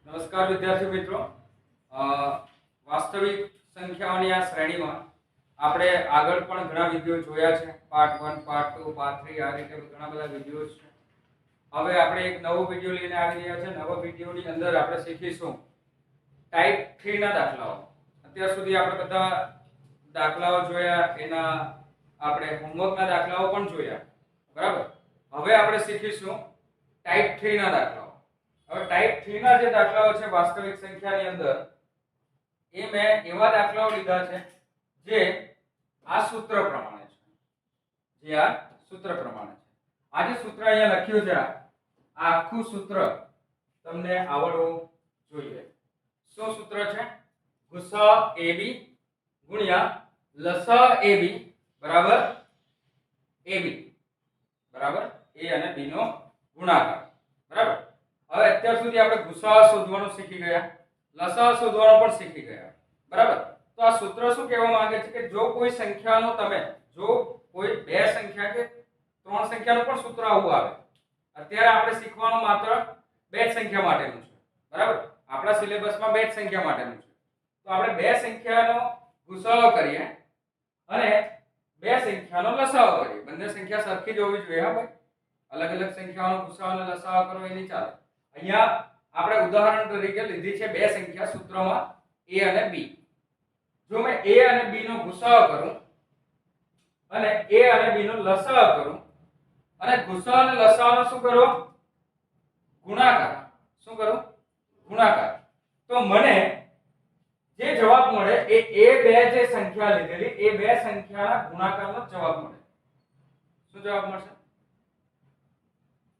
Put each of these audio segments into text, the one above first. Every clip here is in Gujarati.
નમસ્કાર વિદ્યાર્થી મિત્રો, વાસ્તવિક સંખ્યાઓની આ શ્રેણીમાં આપણે આગળ પણ ઘણા વિડિયો જોયા છે. પાર્ટ 1, પાર્ટ 2, પાર્ટ 3 આ રીતે ઘણા બધા વિડિયો છે. હવે આપણે એક નવો વિડિયો લઈને આવી રહ્યા છે. નવા વિડિયોની અંદર આપણે શીખીશું ટાઈપ 3 ના દાખલાઓ. અત્યાર સુધી આપણે બધા દાખલાઓ જોયા, એના આપણે હોમવર્કના દાખલાઓ પણ જોયા, બરાબર. હવે આપણે શીખીશું ટાઈપ 3 ના દાખલાઓ. હવે ટાઈપ 3 ના જે દાખલાઓ છે વાસ્તવિક સંખ્યાની અંદર, એ મેં એવા દાખલાઓ લીધા છે જે આ સૂત્ર પ્રમાણે છે. આ જે સૂત્ર અહીંયા લખ્યું છે, આ આખું સૂત્ર તમને આવડવું જોઈએ. શું સૂત્ર છે? ગુસા AB ગુણ્યા લસા AB બરાબર AB બરાબર A અને B નો ગુણાકાર, બરાબર. હવે અત્યાર સુધી આપણે ગુસાઅ શોધવાનું શીખી ગયા, લસાઅ શોધવાનું પણ શીખી ગયા, બરાબર. તો આ સૂત્ર શું કહેવા માંગે છે કે જો કોઈ સંખ્યાનો કોઈ બે સંખ્યા કે ત્રણ સંખ્યાનું પણ સૂત્ર આવું આવે. અત્યારે આપણે શીખવાનું માત્ર બે જ સંખ્યા માટેનું છે, બરાબર. આપણા સિલેબસમાં બે જ સંખ્યા માટેનું છે. તો આપણે બે સંખ્યાનો ગુસાઅ કરીએ અને બે સંખ્યાનો લસાઅ કરીએ. બંને સંખ્યા સરખી જ હોવી જોઈએ, હા ભાઈ. અલગ અલગ સંખ્યાઓનો ગુસાઅ અને લસાઅ કરો એ નહીં ચાલે. અહીંયા આપણે ઉદાહરણ તરીકે લીધી છે બે સંખ્યા સૂત્રમાં a અને b. જો મેં a અને b નો ગુસાઅ કરું અને a અને b નો લસાઅ કરું અને ગુસાઅ અને લસાઅનો શું કરું? ગુણાકાર. શું કરું? ગુણાકાર. તો મને જે જવાબ મળે એ બે જે સંખ્યા લીધેલી એ બે સંખ્યાના ગુણાકારનો જવાબ મળે. શું જવાબ મળશે?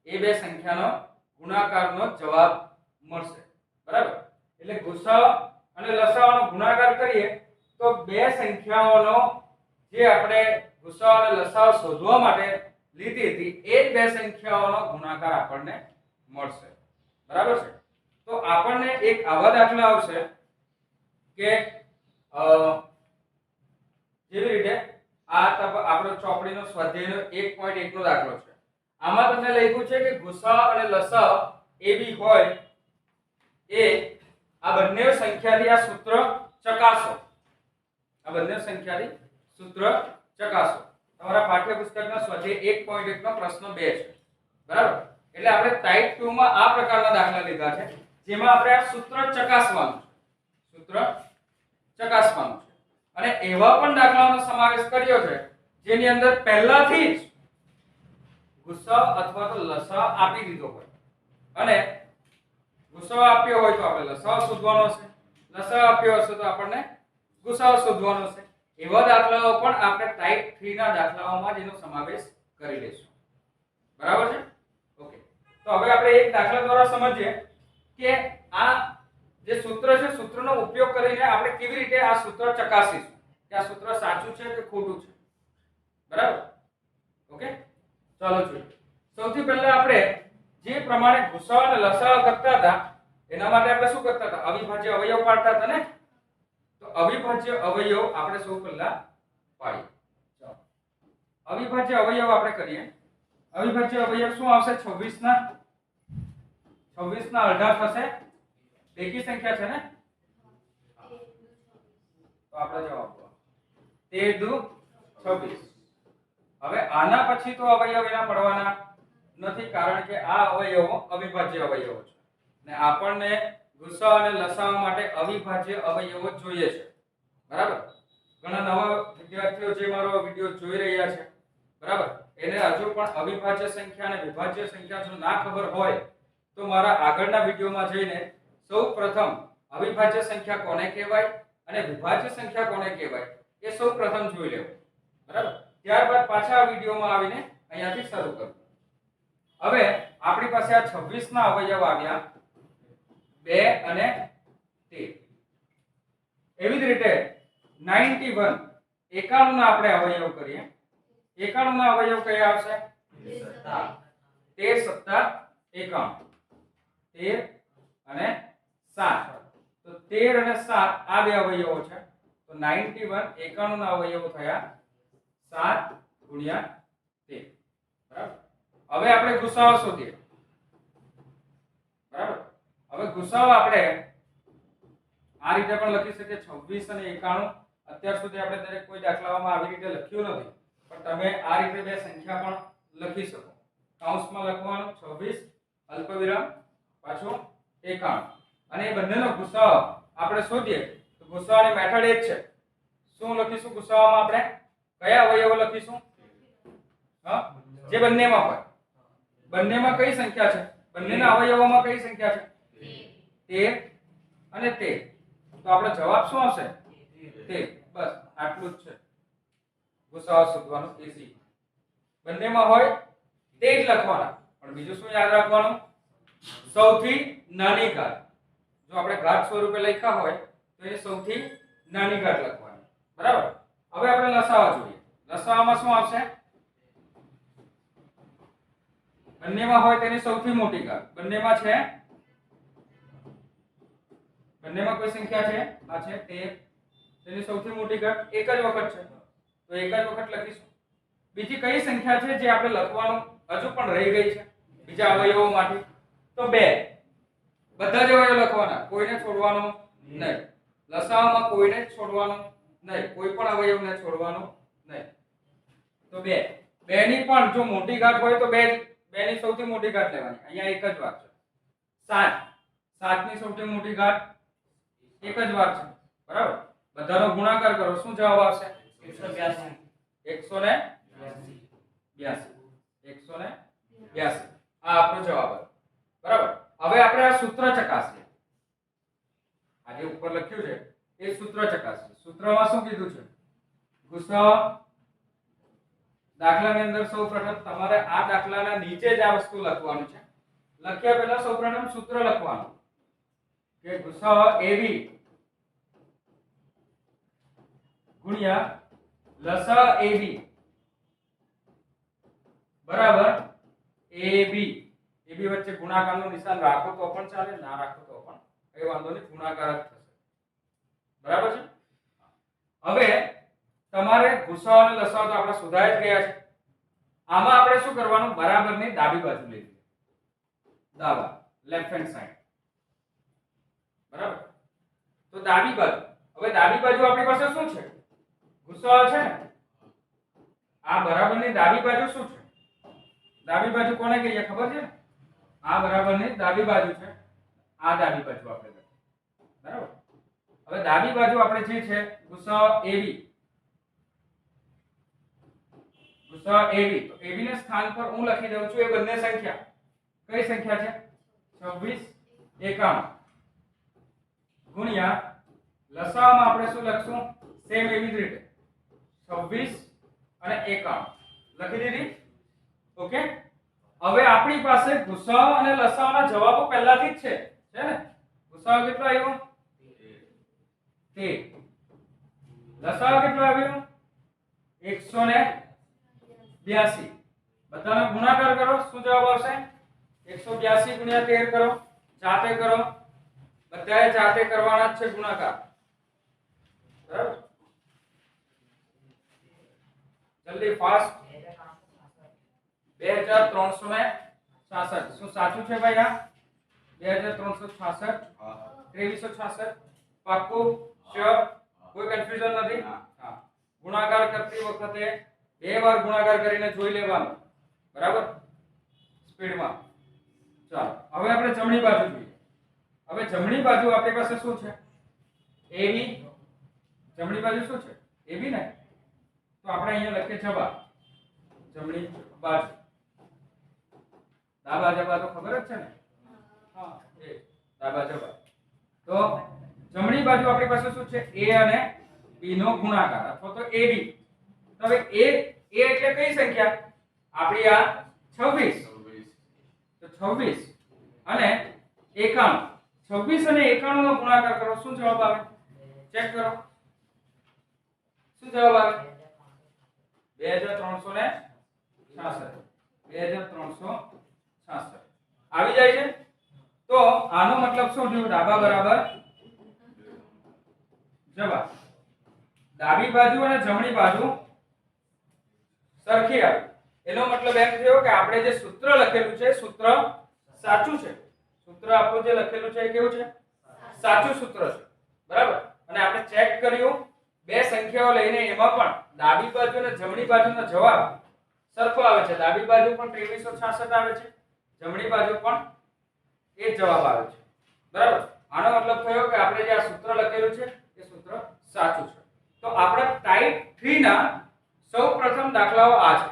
એ બે સંખ્યાનો ગુણાકારનો જવાબ મળશે, બરાબર. એટલે ગુસાઅ અને લસાઅનો ગુણાકાર કરીએ તો બે સંખ્યાઓનો જે આપણે ગુસાઅ અને લસાઅ શોધવા માટે લીધી હતી એ જ બે સંખ્યાઓનો ગુણાકાર આપણને મળશે, બરાબર છે. તો આપણને એક આવા દાખલા આવશે કે જેવી રીતે આ આપણો ચોપડીનો સ્વાધ્યાયનો 1.1 નો દાખલો છે. આમાં તમને લખ્યું છે કે ગુસાઅ અને લસાઅ AB હોય એ આ બંને સંખ્યાથી આ સૂત્ર ચકાસો. આ બંને સંખ્યાથી સૂત્ર ચકાસો. તમારા પાઠ્યપુસ્તકના સ્વાધ્યાય 1.1 નો પ્રશ્ન 2 છે, બરાબર. એટલે આપણે ટાઈપ 2 માં આ પ્રકારના દાખલા લીધા છે જેમાં આપણે આ સૂત્ર ચકાસવાનું છે. અને એવા પણ દાખલાઓનો સમાવેશ કર્યો છે જેની અંદર પહેલાથી જ ગુસાઅ અથવા તો લસાઅ આપી દીધો હોય અને ગુસાઅ આપ્યો હોય તો આપણે લસાઅ શોધવાનો છે, લસાઅ આપ્યો હશે તો આપણને ગુસાઅ શોધવાનો છે. એવા દાખલાઓ પણ આપણે ટાઈપ 3 ના દાખલાઓમાં જેનો સમાવેશ કરી લઈશું, બરાબર છે. ઓકે. તો હવે આપણે એક દાખલા દ્વારા સમજીએ કે આ જે સૂત્ર છે સૂત્રનો ઉપયોગ કરીને આપણે કેવી રીતે આ સૂત્ર ચકાસીશું કે આ સૂત્ર સાચું છે કે ખોટું છે, બરાબર. ઓકે, ચાલો જોઈએ. સૌથી પહેલા આપણે જે પ્રમાણે ગુસાઅ અને લસાઅ કરતા હતા એના માટે આપણે શું કરતા હતા? અવિભાજ્ય અવયવ પાડતા હતા ને. તો અવિભાજ્ય અવયવ આપણે સૌ પહેલા પાડીએ. ચાલો, અવિભાજ્ય અવયવ આપણે કરીએ. અવિભાજ્ય અવયવ શું આવશે? 26 ના અડધા થશે. એકી સંખ્યા છે ને, તો આપણે જવાબ 13 દુ 26. હવે આના પછી તો અવયવ એના પડવાના નથી કારણ કે આ અવયવો અવિભાજ્ય અવયવો છે ને આપણને ગુસાઅ અને લસાઅ માટે અવિભાજ્ય અવયવો જોઈએ છે, બરાબર. ઘણા નવા વિદ્યાર્થીઓ જે મારો વિડિયો જોઈ રહ્યા છે, બરાબર, એને હજુ પણ અવિભાજ્ય સંખ્યા અને વિભાજ્ય સંખ્યા જો ના ખબર હોય તો મારા આગળના વિડિયોમાં જઈને સૌપ્રથમ અવિભાજ્ય સંખ્યા કોને કહેવાય અને વિભાજ્ય સંખ્યા કોને કહેવાય એ સૌપ્રથમ જોઈ લેવું, બરાબર. ત્યારબાદ પાછા આ વિડિયોમાં આવીને અહીંયાથી શરૂ કરવું. હવે આપણી પાસે આ 26 ના અવયવ આવ્યા 2 અને 13. એવી જ રીતે 91 91 ના આપણે અવયવ કરીએ. 91 ના અવયવ કયા આવશે? 13 સત્તા 91. 13 અને 7. તો 13 અને 7 આ બે અવયવો છે. તો 91 91 ના અવયવો થયા 7 ગુણ્યા 13, બરાબર. હવે આપણે ગુસાઅ શોધીએ, બરાબર. હવે ગુસાઅ આપણે આ રીતે પણ લખી શકીએ 26 અને 91. અત્યાર સુધી આપણે દરેક કોઈ દાખલામાં આવી રીતે લખ્યું નથી, પણ તમે આ રીતે બે સંખ્યા પણ લખી શકો. કૌંસમાં લખવાનું 26 અલ્પવિરામ પાછો 91 અને એ બંનેનો ગુસાઅ આપણે શોધીએ તો ગુસાઅની મેથડ એ જ છે. શું લખીશું ગુસાઅમાં આપણે? કયા અવયવો લખીશું? હા, જે બંનેમાં હોય. બંનેમાં કઈ સંખ્યા છે? બંનેના અવયવોમાં કઈ સંખ્યા છે? 13 અને 13. તો આપણો જવાબ શું આવશે? 13. બસ આટલું જ છે. ગુસાઅ શોધવાનું ઈઝી. બંનેમાં હોય તે જ લખવાના. પણ બીજું શું યાદ રાખવાનું? સૌથી નાની ઘાત. જો આપણે ઘાત સ્વરૂપે લખ્યા હોય તો એ સૌથી નાની ઘાત લખવાની. બરાબર? હવે આપણે લસાઅ જોઈએ. લસાઅમાં શું આવશે? બંનેમાં હોય તેની સૌથી મોટી ઘાત. બંનેમાં છે? બંનેમાં કોઈ સંખ્યા છે? આ છે 13. તેની સૌથી મોટી ઘાત એક જ વખત છે, તો એક જ વખત લખીશું. બીજી કઈ સંખ્યા છે જે આપણે લખવાનું હજુ પણ રહી ગઈ છે બીજા અવયવોમાંથી? તો 2. બધા જ અવયવ લખવાના, કોઈને છોડવાનું નહીં. લસાઅમાં કોઈને જ છોડવાનું નહીં, કોઈ પણ અવયવને છોડવાનું નહીં. તો 2. 2 ની પણ જો મોટી ઘાત હોય તો 2 ની સૌથી મોટી ઘાત લેવાની. અહીંયા એક જ વાત છે. 7. 7 ની સૌથી મોટી ઘાત એક જ વાત છે. બરાબર? બધાનો ગુણાકાર કરો, શું જવાબ આવશે? 182. 182. આ આપણો જવાબ છે. બરાબર? હવે આપણે આ સૂત્ર ચકાસીએ. આ જે ઉપર લખ્યું છે એ સૂત્ર ચકાસીએ. સૂત્રમાં શું કીધું છે? ગુસાઅ દાખલાની અંદર સૌપ્રથમ તમારે આ દાખલાના નીચે જ આ વસ્તુ લખવાનું છે. લખ્યા પહેલા સૌપ્રથમ સૂત્ર લખવાનું કે ગુસાઅ AB ગુણ્યા લસાઅ AB બરાબર AB. AB વચ્ચે ગુણાકારનું નિશાન રાખો તો પણ ચાલે, ના રાખો તો પણ કઈ વાંધો નહીં, ગુણાકાર જ થશે. બરાબર છે? હવે તમારે ગુસાઅ અને લસાઅ તો આપણે શોધાઈ જ ગયા છે. આમાં આપણે શું કરવાનું? બરાબરની ડાબી બાજુ લેવી. ડાબા, લેફ્ટ હેન્ડ સાઈડ. બરાબર? તો ડાબી બાજુ. હવે ડાબી બાજુ આપણી પાસે શું છે? ગુસાઅ છે ને. આ બરાબરની ડાબી બાજુ શું છે? ડાબી બાજુ કોને કહીએ ખબર છે? આ બરાબરની ડાબી બાજુ છે. આ ડાબી બાજુ આપણે લખીએ. બરાબર? હવે ડાબી બાજુ આપણે જે છે ગુસાઅ AB. ગુસાઅ AB. તો AB ને સ્થાન પર હું લખી દઉં છું એ બંને સંખ્યા. કઈ સંખ્યા છે? 26 51 ગુણ્યા લસાઅમાં આપણે શું લખશું? સેમ એવી જ રીતે 26 અને 51 લખી દીધી. ઓકે? હવે આપણી પાસે ગુસાઅ અને લસાઅના જવાબો પહેલાથી જ છે ને? ગુસાઅ કેટલો આવ્યો? 13. લસાઅ કેટલો આવ્યો? 182. બધાનો ગુણાકાર કરો, શું જવાબ આવશે? 182 ગુણ્યા 13 કરો. જાતે કરો, બધાએ જાતે કરવાના જ છે ગુણાકાર. બરાબર? જલ્દી ફાસ્ટ. 2366. શું સાચું છે ભાઈ? આ 2366 2366 પાક્કું? શ્યોર? કોઈ કન્ફ્યુઝન નથી? હા. ગુણાકાર કરતી વખતે બે વાર ગુણાકાર કરીને જોઈ લેવાનું. બરાબર? સ્પીડમાં. ચાલો હવે આપણે જમણી બાજુ જોઈએ. હવે જમણી બાજુ આપણી પાસે શું છે? AB. જમણી બાજુ શું છે? AB ને. તો આપણે અહીંયા લખીએ જવાબ. જમણી બાજુ. ડાબા જબા તો ખબર જ છે ને? હા, એ ડાબા જબા. તો જમણી બાજુ આપણી પાસે શું છે? A અને B નો ગુણાકાર અથવા તો AB. તો હવે A એટલે કઈ સંખ્યા? આપણી આ 26. તો 26 અને 91. 26 અને 91 નો ગુણાકાર કરો, શું જવાબ આવે? ચેક કરો. શું જવાબ આવે? 2366. 2366 આવી જાય છે. તો આનો મતલબ શું થયું? ડાબા બરાબર જવાબ. ડાબી બાજુ અને જમણી બાજુ સરખી આવી. એનો મતલબ એમ થયો કે આપણે જે સૂત્ર લખેલું છે સૂત્ર સાચું છે. સૂત્ર આપણું જે લખેલું છે એ કેવું છે? સાચું સૂત્ર છે, બરાબર. અને આપણે ચેક કર્યું બે સંખ્યાઓ લઈને એમાં પણ ડાબી બાજુ અને જમણી બાજુનો જવાબ સરખો આવે છે. ડાબી બાજુ પણ 2366 આવે છે, જમણી બાજુ પણ એ જ જવાબ આવે છે, બરાબર. આનો મતલબ થયો કે આપણે જે આ સૂત્ર લખેલું છે એ સૂત્ર સાચું છે. તો આપણા ટાઈપ 3 ના સૌપ્રથમ દાખલાઓ આ છે,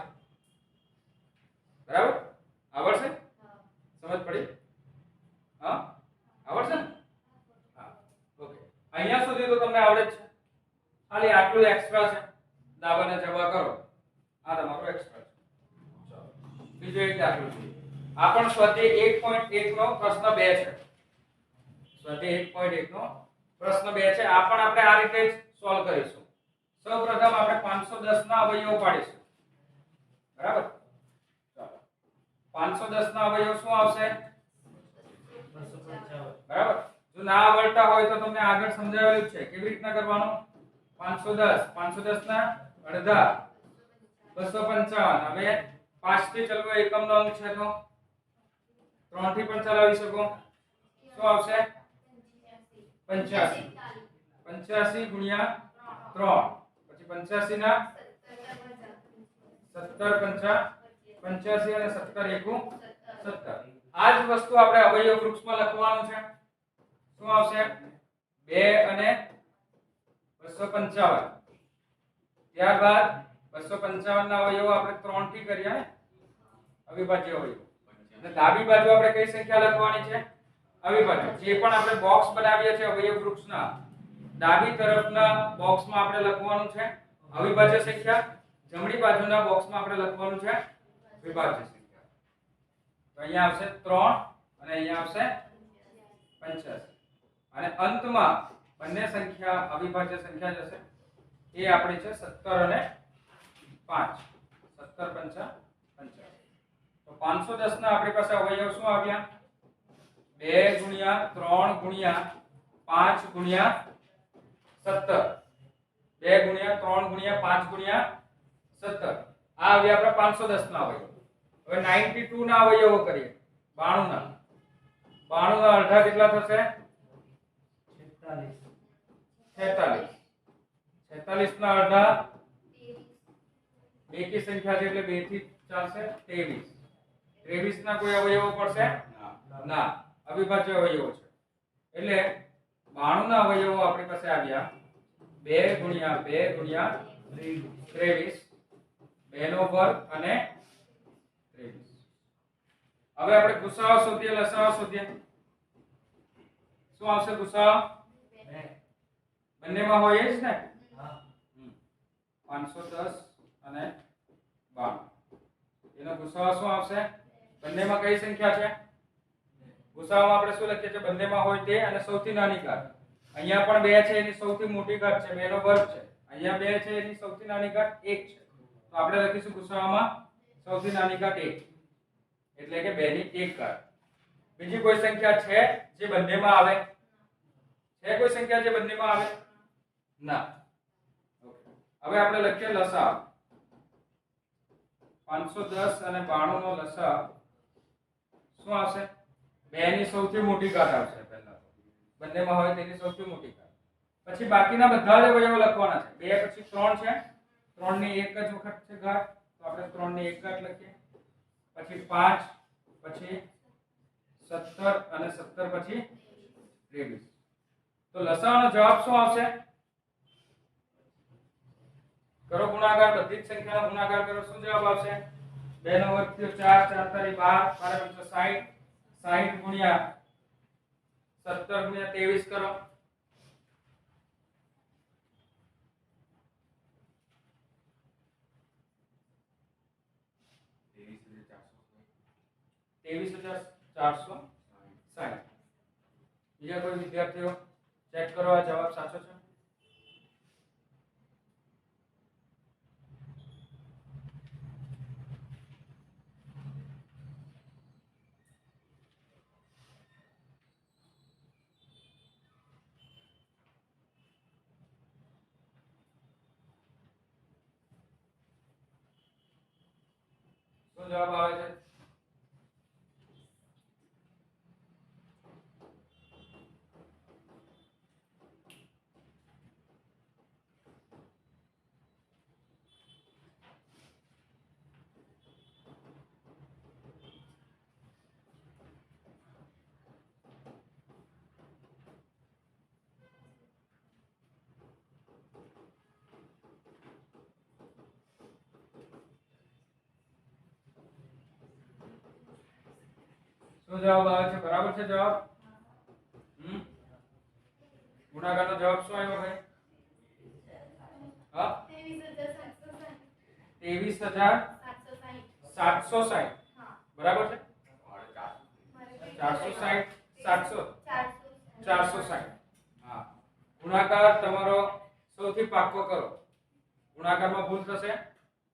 બરાબર. આવડશે? સમજ પડી? હા, આવડશે ને? હા, ઓકે. અહીંયા સુધી તો તમને આવડે જ છે, ખાલી આટલું એક્સ્ટ્રા છે. દાબાને જવા કરો, આ તમારો એક્સ્ટ્રા છે. ચલો બીજો એક દાખલો જોઈએ. આ પણ સ્વાધ્યાય 1.1 નો પ્રશ્ન 2 છે. સ્વાધ્યાય 1.1 નો પ્રશ્ન 2 છે. આ પણ આપણે આ રીતે જ સોલ્વ કરીશું. સૌપ્રથમ આપણે 510 ના અવયવો પાડીશું, બરાબર. ચાલો 510 ના અવયવ શું આવશે? 255, બરાબર. જો ના આવડતા હોય તો તમને આગળ સમજાવેલું છે કેવી રીતના કરવાનું. 510 ના અડધા 255. હવે 5 થી ચલવો એકમનો અંક છે તો 3 થી પણ ચલાવી શકો. શું આવશે? 85. 85 ગુણ્યા 3, પછી 85 ના 17 પંચા 85 અને 17 એકુ 17. આ જ વસ્તુ આપણે અવયવ વૃક્ષમાં લખવાનું છે. શું આવશે? 2 અને 255. ત્યારબાદ 255 ના અવયવો આપણે 3 થી કર્યા ને અવિભાજ્ય અવયવ. અને ડાબી બાજુ આપણે કઈ સંખ્યા લખવાની છે? અવિભાજ્ય. જે પણ આપણે બોક્સ બનાવીએ છે અવયવ વૃક્ષના ડાબી તરફના બોક્સમાં આપણે લખવાનું છે અવિભાજ્ય સંખ્યા, જમણી બાજુના બોક્સમાં આપણે લખવાનું છે વિભાજ્ય સંખ્યા. તો અહીંયા આવશે 3 અને અહીંયા આવશે 85. અને અંતમાં બંને સંખ્યા અવિભાજ્ય સંખ્યા જશે એ આપણી છે 17 અને 5. 17 પંચા 85. તો 510 ના આપણી પાસે અવયવ શું આવ્યા? 2 ગુણ્યા 3 ગુણ્યા 5 ગુણ્યા 17. 2 ગુણ્યા 3 ગુણ્યા 5 ગુણ્યા 17. આ આવ્યા આપણા 510 ના અવયવ. હવે 92 ના અવયવો કરીએ. 92 ના 92 ના અડધા કેટલા થશે? 46. 46 ના અડધા એકી સંખ્યા છે એટલે 2 થી ચાલશે 23. 23 ના કોઈ અવયવો પડશે? ના, અવિભાજ્ય અવયવો છે. એટલે 92 ના અવયવો આપણી પાસે આવ્યા 2 ગુણ્યા 2 ગુણ્યા 23, 2 નો વર્ગ અને 23. હવે આપણે ગુસાઅ શોધીએ, લસાઅ શોધીએ. શું આવશે ગુસાઅ? બંનેમાં હોય જ ને. હા. 510 અને 92. એનો ગુસાઅ શું આવશે? બંનેમાં કઈ સંખ્યા છે? ગુસાઅમાં આપણે શું લખીએ છીએ? બંનેમાં હોય તે અને સૌથી નાની ઘાત. અહીંયા પણ 2 છે એની સૌથી મોટી ઘાત છે 2 નો વર્ગ છે. અહીંયા 2 છે એની સૌથી નાની ઘાત 1 છે. તો આપણે લખીશું ગુસાઅમાં સૌથી નાની ઘાત 1, એટલે કે 2 ની 1 ઘાત. બીજી કોઈ સંખ્યા છે જે બંનેમાં આવે? છે કોઈ સંખ્યા જે બંનેમાં આવે? ના. ઓકે. હવે આપણે લખીએ લસાઅ. 510 અને 92 નો લસાઅ શું આવશે? 2 ની સૌથી મોટી ઘાત આવશે પહેલા તો. બંનેમાં હોય તેની સૌથી મોટી ઘાત. પછી બાકીના બધા જ અવયવો લખવાના છે. 2 પછી 3 છે. 3 ની એક જ વખત છે ઘાત, તો આપણે 3 ની એક ઘાત લખીએ. પછી 5, પછી 17 અને 17 પછી 23. તો લસાઅનો જવાબ શું આવશે? કરો ગુણાકાર, બધી જ સંખ્યાનો ગુણાકાર કરો. શું જવાબ આવશે? 2 નો વર્ગ થયો 4, 4 તારી 12, 12 60 ગુણ્યા 17 ગુણ્યા 23 કરો. 23,460. બીજા કોઈ વિદ્યાર્થીઓ ચેક કરો આ જવાબ સાચો છે? શું જવાબ આવે છે? શું જવાબ આવે છે? બરાબર છે જવાબ? ગુણાકારનો જવાબ શું આવ્યો ભાઈ? હા 23,760 બરાબર છે? 460 700 460 હા. ગુણાકાર તમારો સૌથી પાક્કો કરો. ગુણાકારમાં ભૂલ થશે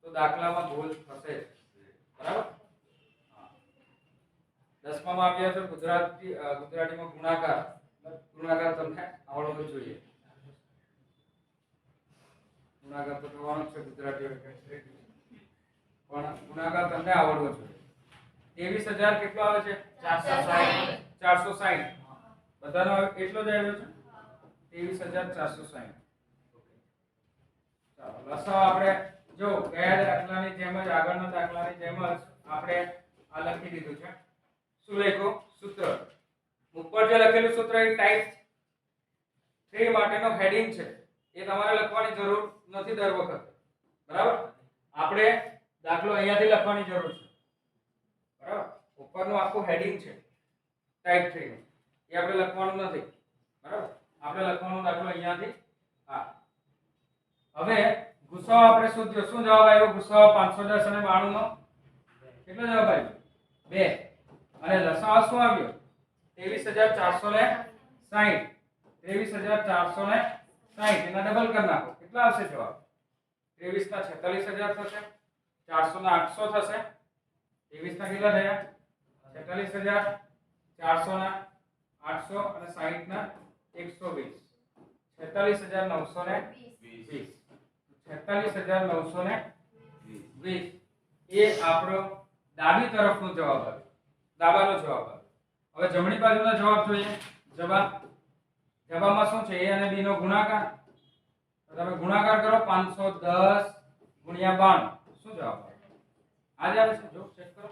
તો દાખલામાં ભૂલ થશે બરાબર? હા. 10માં આવ્યા છે ગુજરાતીમાં ગુણાકાર તમને આવડવો જોઈએ. ગુણાકાર તો થવાનો છે ગુજરાતી પણ ગુણાકાર તમને આવડવો જોઈએ. 23,000 કેટલો આવે છે? 460 460 બધાનો એટલો જ આવ્યો છે 23,460. ચાલો લસાઅ આપણે જો ગયા દાખલાની જેમ જ આગળના દાખલાની જેમ જ આપણે આ લખી દીધું છે. શું લખ્યું? સૂત્ર ઉપર જે લખેલું સૂત્ર એ ટાઈપ 3 માટેનો હેડિંગ છે. એ તમારે લખવાની જરૂર નથી દર વખતે બરાબર. આપણે દાખલો અહીંયાથી લખવાની જરૂર છે બરાબર. ઉપરનું આખું હેડિંગ છે ટાઈપ 3 નું એ આપણે લખવાનું નથી બરાબર. આપણે લખવાનો દાખલો અહીંયાથી હા. હવે ગુસાઅ આપણે શોધ્યો. શું જવાબ આવ્યો? ગુસાઅ 510 અને 92 નો કેટલો જવાબ આવ્યો? 2. અને લસાઅ શું આવ્યો? 23,460 23,460 એના ડબલ કરી નાખો. કેટલા આવશે જવાબ? 23 ના 46,000 થશે, 400 ના 800 થશે. 23 ના કેટલા થયા? 46,000, 400 ના 800 અને 60 ના 120. 46,920. 46,920 એ આપણો ડાબી તરફનો જવાબ આવ્યો. ડાબાનો જવાબ આવ્યો. હવે જમણી બાજુનો જવાબ જોઈએ. જવાબમાં શું છે? a અને b નો ગુણાકાર. તો તમે ગુણાકાર કરો 510 ગુણ્યા 92. શું જવાબ આવે? આજે આવે છે જો ચેક કરો.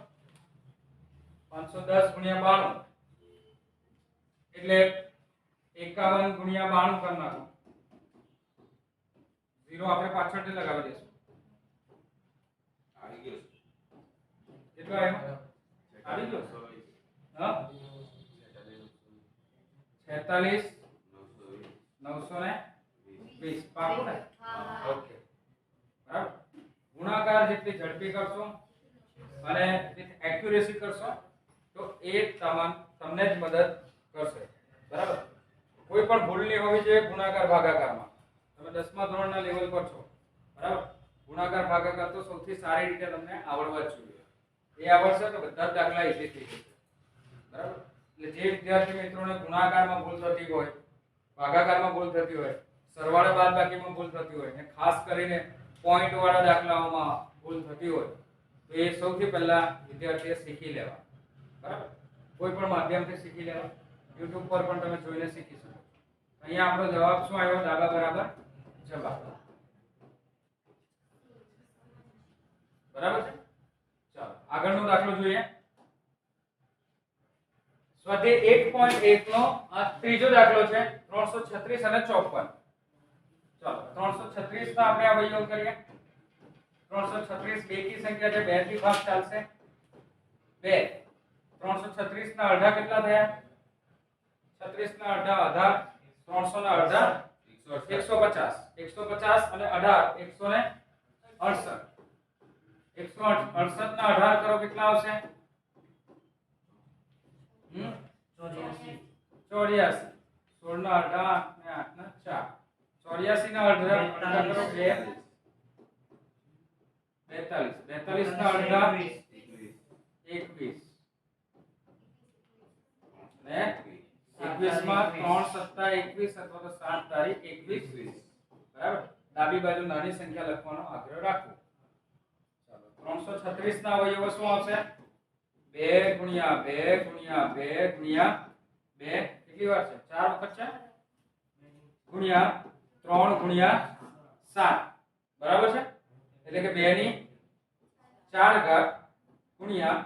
510 ગુણ્યા 92 એટલે 51 ગુણ્યા 92 કરી નાખો. 0 આપણે પાછળથી લગાવી દઈશું. આવી ગયો કેટલો આવ્યો? આવી ગયો હા 46,920 પાકું ને? ઓકે બરાબર. ગુણાકાર જેટલી ઝડપી કરશો અને એક્યુરેસી કરશો તો એ તમને જ મદદ કરશે બરાબર. કોઈ પણ ભૂલ નહીં હોવી જોઈએ ગુણાકાર ભાગાકારમાં. તમે 10મા ધોરણના લેવલ પર છો બરાબર. ગુણાકાર ભાગાકાર તો સૌથી સારી રીતે તમને આવડવા જ જોઈએ. એ આવડશે તો બધા જ દાખલા ઈઝી થઈ જશે બરાબર. એટલે જે વિદ્યાર્થી મિત્રોને ગુણાકારમાં ભૂલ થતી હોય, ભાગાકારમાં ભૂલ થતી હોય, સરવાળા બાદબાકીમાં ભૂલ થતી હોય અને ખાસ કરીને પોઈન્ટ વાળા દાખલાઓમાં ભૂલ થતી હોય તો એ સૌથી પહેલા વિદ્યાર્થીએ શીખી લેવા બરાબર. કોઈ પણ માધ્યમથી શીખી લેવા. YouTube પર પણ તમે જોઈને શીખી શકો. અહીંયા આપણો જવાબ શું આવ્યો? ડાબા બરાબર જવાબ બરાબર છે. ચાલો આગળનો દાખલો જોઈએ. સ્વાધ્યાય 1.1 નો આ ત્રીજો દાખલો છે. 336 અને 54. ચાલો 336 ના આપણે અવયવ કરીએ. 336 બેકી સંખ્યા છે. 2 થી ભાગ ચાલશે. 2 336 ના અડધા કેટલા થયા? 36 ના અડધા 300 ના અડધા 150. 150 અને 18 168. 168 ના 18 કરો કેટલા આવશે? 84. 16 ના 18 અને 8 ના 4. 84 ના અડધા કરો 2 42. 42 ના અડધા 21. ને 21 માં 3 સત્તા 21 અથવા તો 7 તારીખ 21 બરાબર. ડાબી બાજુ નાની સંખ્યા લખવાનો આગ્રહ રાખો. ચાલો 336 ના અવયવો શું આવશે? 2 ગુણ્યા 2 ગુણ્યા 2 ગુણ્યા 2 કેટલી વાર છે? 4 વખત છે ગુણ્યા 3 ગુણ્યા 7 બરાબર છે. એટલે કે 2 ની 4 ઘાત ગુણ્યા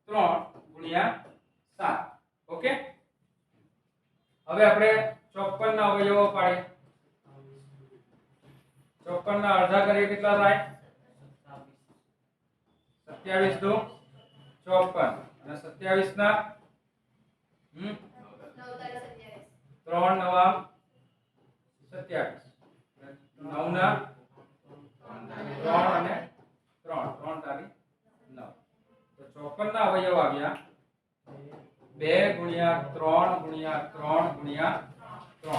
3 ગુણ્યા 7. ઓકે. હવે આપણે 54 ના અવયવો પાડીએ. 54 ના અડધા કરીએ કેટલા થાય? 27 દુ 54 અને 27 ના હમ 9 તારીખ 3 9 ના 3 અને 3 તારી 9 તો 54 ના અવયવ આવ્યા 2 ગુણ્યા 3 ગુણ્યા 3 ગુણ્યા 3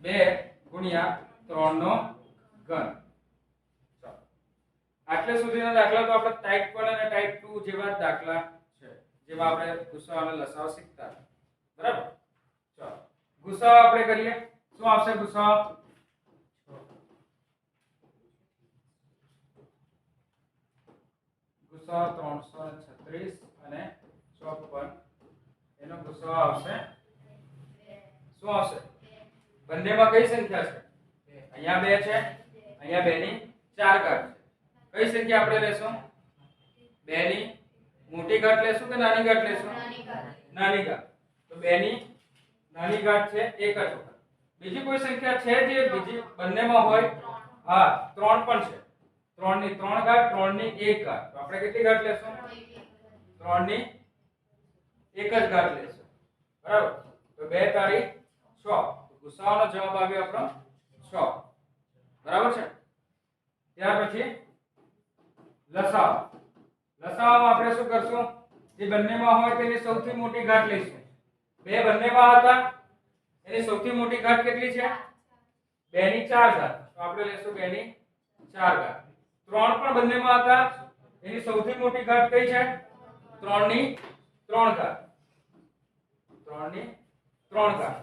2 ગુણ્યા 3 નો ઘન. આટલે સુધીના દાખલા તો આપણે ટાઈપ 1 અને ટાઈપ 2 જેવા જ દાખલા છે જેમાં આપણે ગુસાઅ અને લસાઅ શીખતા હતા. બરાબર. ચાલો ગુસાઅ આપણે કરીએ. શું આવશે ગુસાઅ? ગુસાઅ 336 અને 54 એનો ગુસાઅ આવશે શું આવશે? બંનેમાં કઈ સંખ્યા છે? અહીંયા 2 છે, અહીંયા 2 ની 4 ઘાત છે. કઈ સંખ્યા આપણે લેશું? 2 ની મોટી ઘાત લેશું કે નાની ઘાત લેશું? નાની ઘાત. તો 2 ની નાની ઘાત છે 1 જ વખત. બીજી કોઈ સંખ્યા છે જે બીજી બંનેમાં હોય? હા 3 પણ છે. 3 ની 3 ઘાત, 3 ની 1 ઘાત. તો આપણે કેટલી ઘાત લેશું? 3 ની 1 જ ઘાત લેશું. બરાબર. તો 2 તારી 6. તો ગુસાઅનો જવાબ આવ્યો આપણો 6. બરાબર છે. ત્યાર પછી લસાઅ. લસાઅમાં આપણે શું કરશું? જે બંનેમાં હોય તેની સૌથી મોટી ઘાત લઈશું. 2 બંનેમાં હતા એની સૌથી મોટી ઘાત કેટલી છે? 2 ની 4 ઘાત. તો આપણે લેશું 2 ની 4 ઘાત. 3 પણ બંનેમાં હતા એની સૌથી મોટી ઘાત કઈ છે? 3 ની 3 ઘાત. 3 ની 3 ઘાત.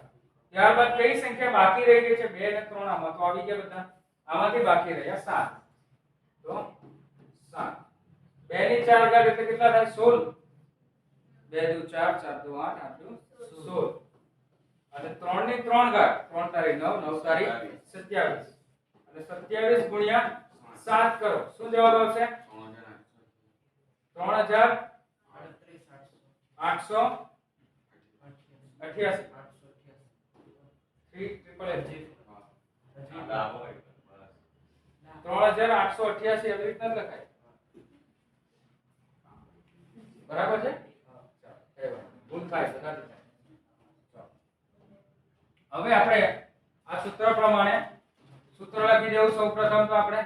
ત્યારબાદ કઈ સંખ્યા બાકી રહી ગઈ છે? 2 અને 3 આમાં તો આવી ગયા બધા. આમાંથી બાકી રહ્યા 7. તો 7. 2 ની 4 ઘાત એટલે કેટલા થાય? 16. 2 દુ 4, 4 દુ 8, 8 દુ 16. અને 3 ની 3 ઘાત. 3 તારી 9, 9 તારી 27. અને 27 ગુણ્યા 7 કરો. શું જવાબ આવશે? 3888. 3888 એવી રીતના લખાય. બરાબર છે? ભૂલ થાય તો નથી થાય. હવે આપણે આ સૂત્ર પ્રમાણે સૂત્ર લખી દેવું. સૌપ્રથમ તો આપણે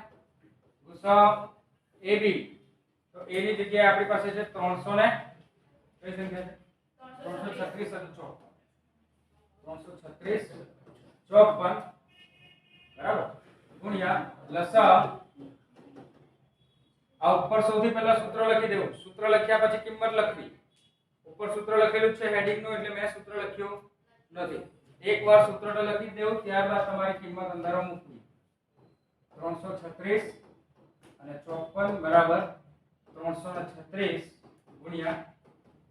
ગુસાઅ AB. તો A ની જગ્યાએ આપણી પાસે છે 300 ને કઈ સંખ્યા છે? 336 અને 54. 336 54 બરાબર ગુણ્યા લસાઅ. આ ઉપર સૌથી પહેલા સૂત્ર લખી દેવું. સૂત્ર લખ્યા પછી કિંમત લખવી. ઉપર સૂત્ર લખેલું છે હેડિંગ નું એટલે મેં સૂત્ર લખ્યું નથી. એકવાર સૂત્ર લખી દેવું ત્યારબાદ તમારી કિંમત અંદર મૂકવી. 336 અને 54 બરાબર 336 ગુણ્યા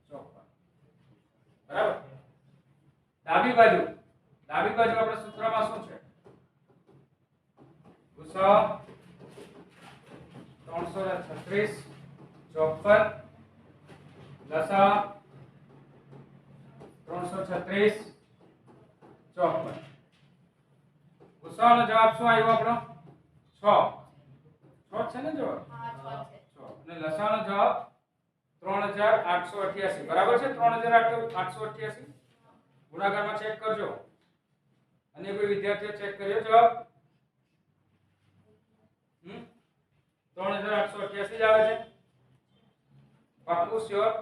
54. બરાબર. ડાબી બાજુ આપણે સૂત્રમાં શું છે? ગુસાઅ 336 54 લસાઅ 336 54. ગુસાઅનો જવાબ શું આવ્યો આપણો? 6 છે ને જવાબ? 6. અને લસાઅનો જવાબ 3888. બરાબર છે? 3888 ગુણાકારમાં ચેક કરજો. અન્ય કોઈ વિદ્યાર્થીઓ ચેક કર્યો જવાબ? 3888 જ આવે છે. પાક્કું શ્યોર?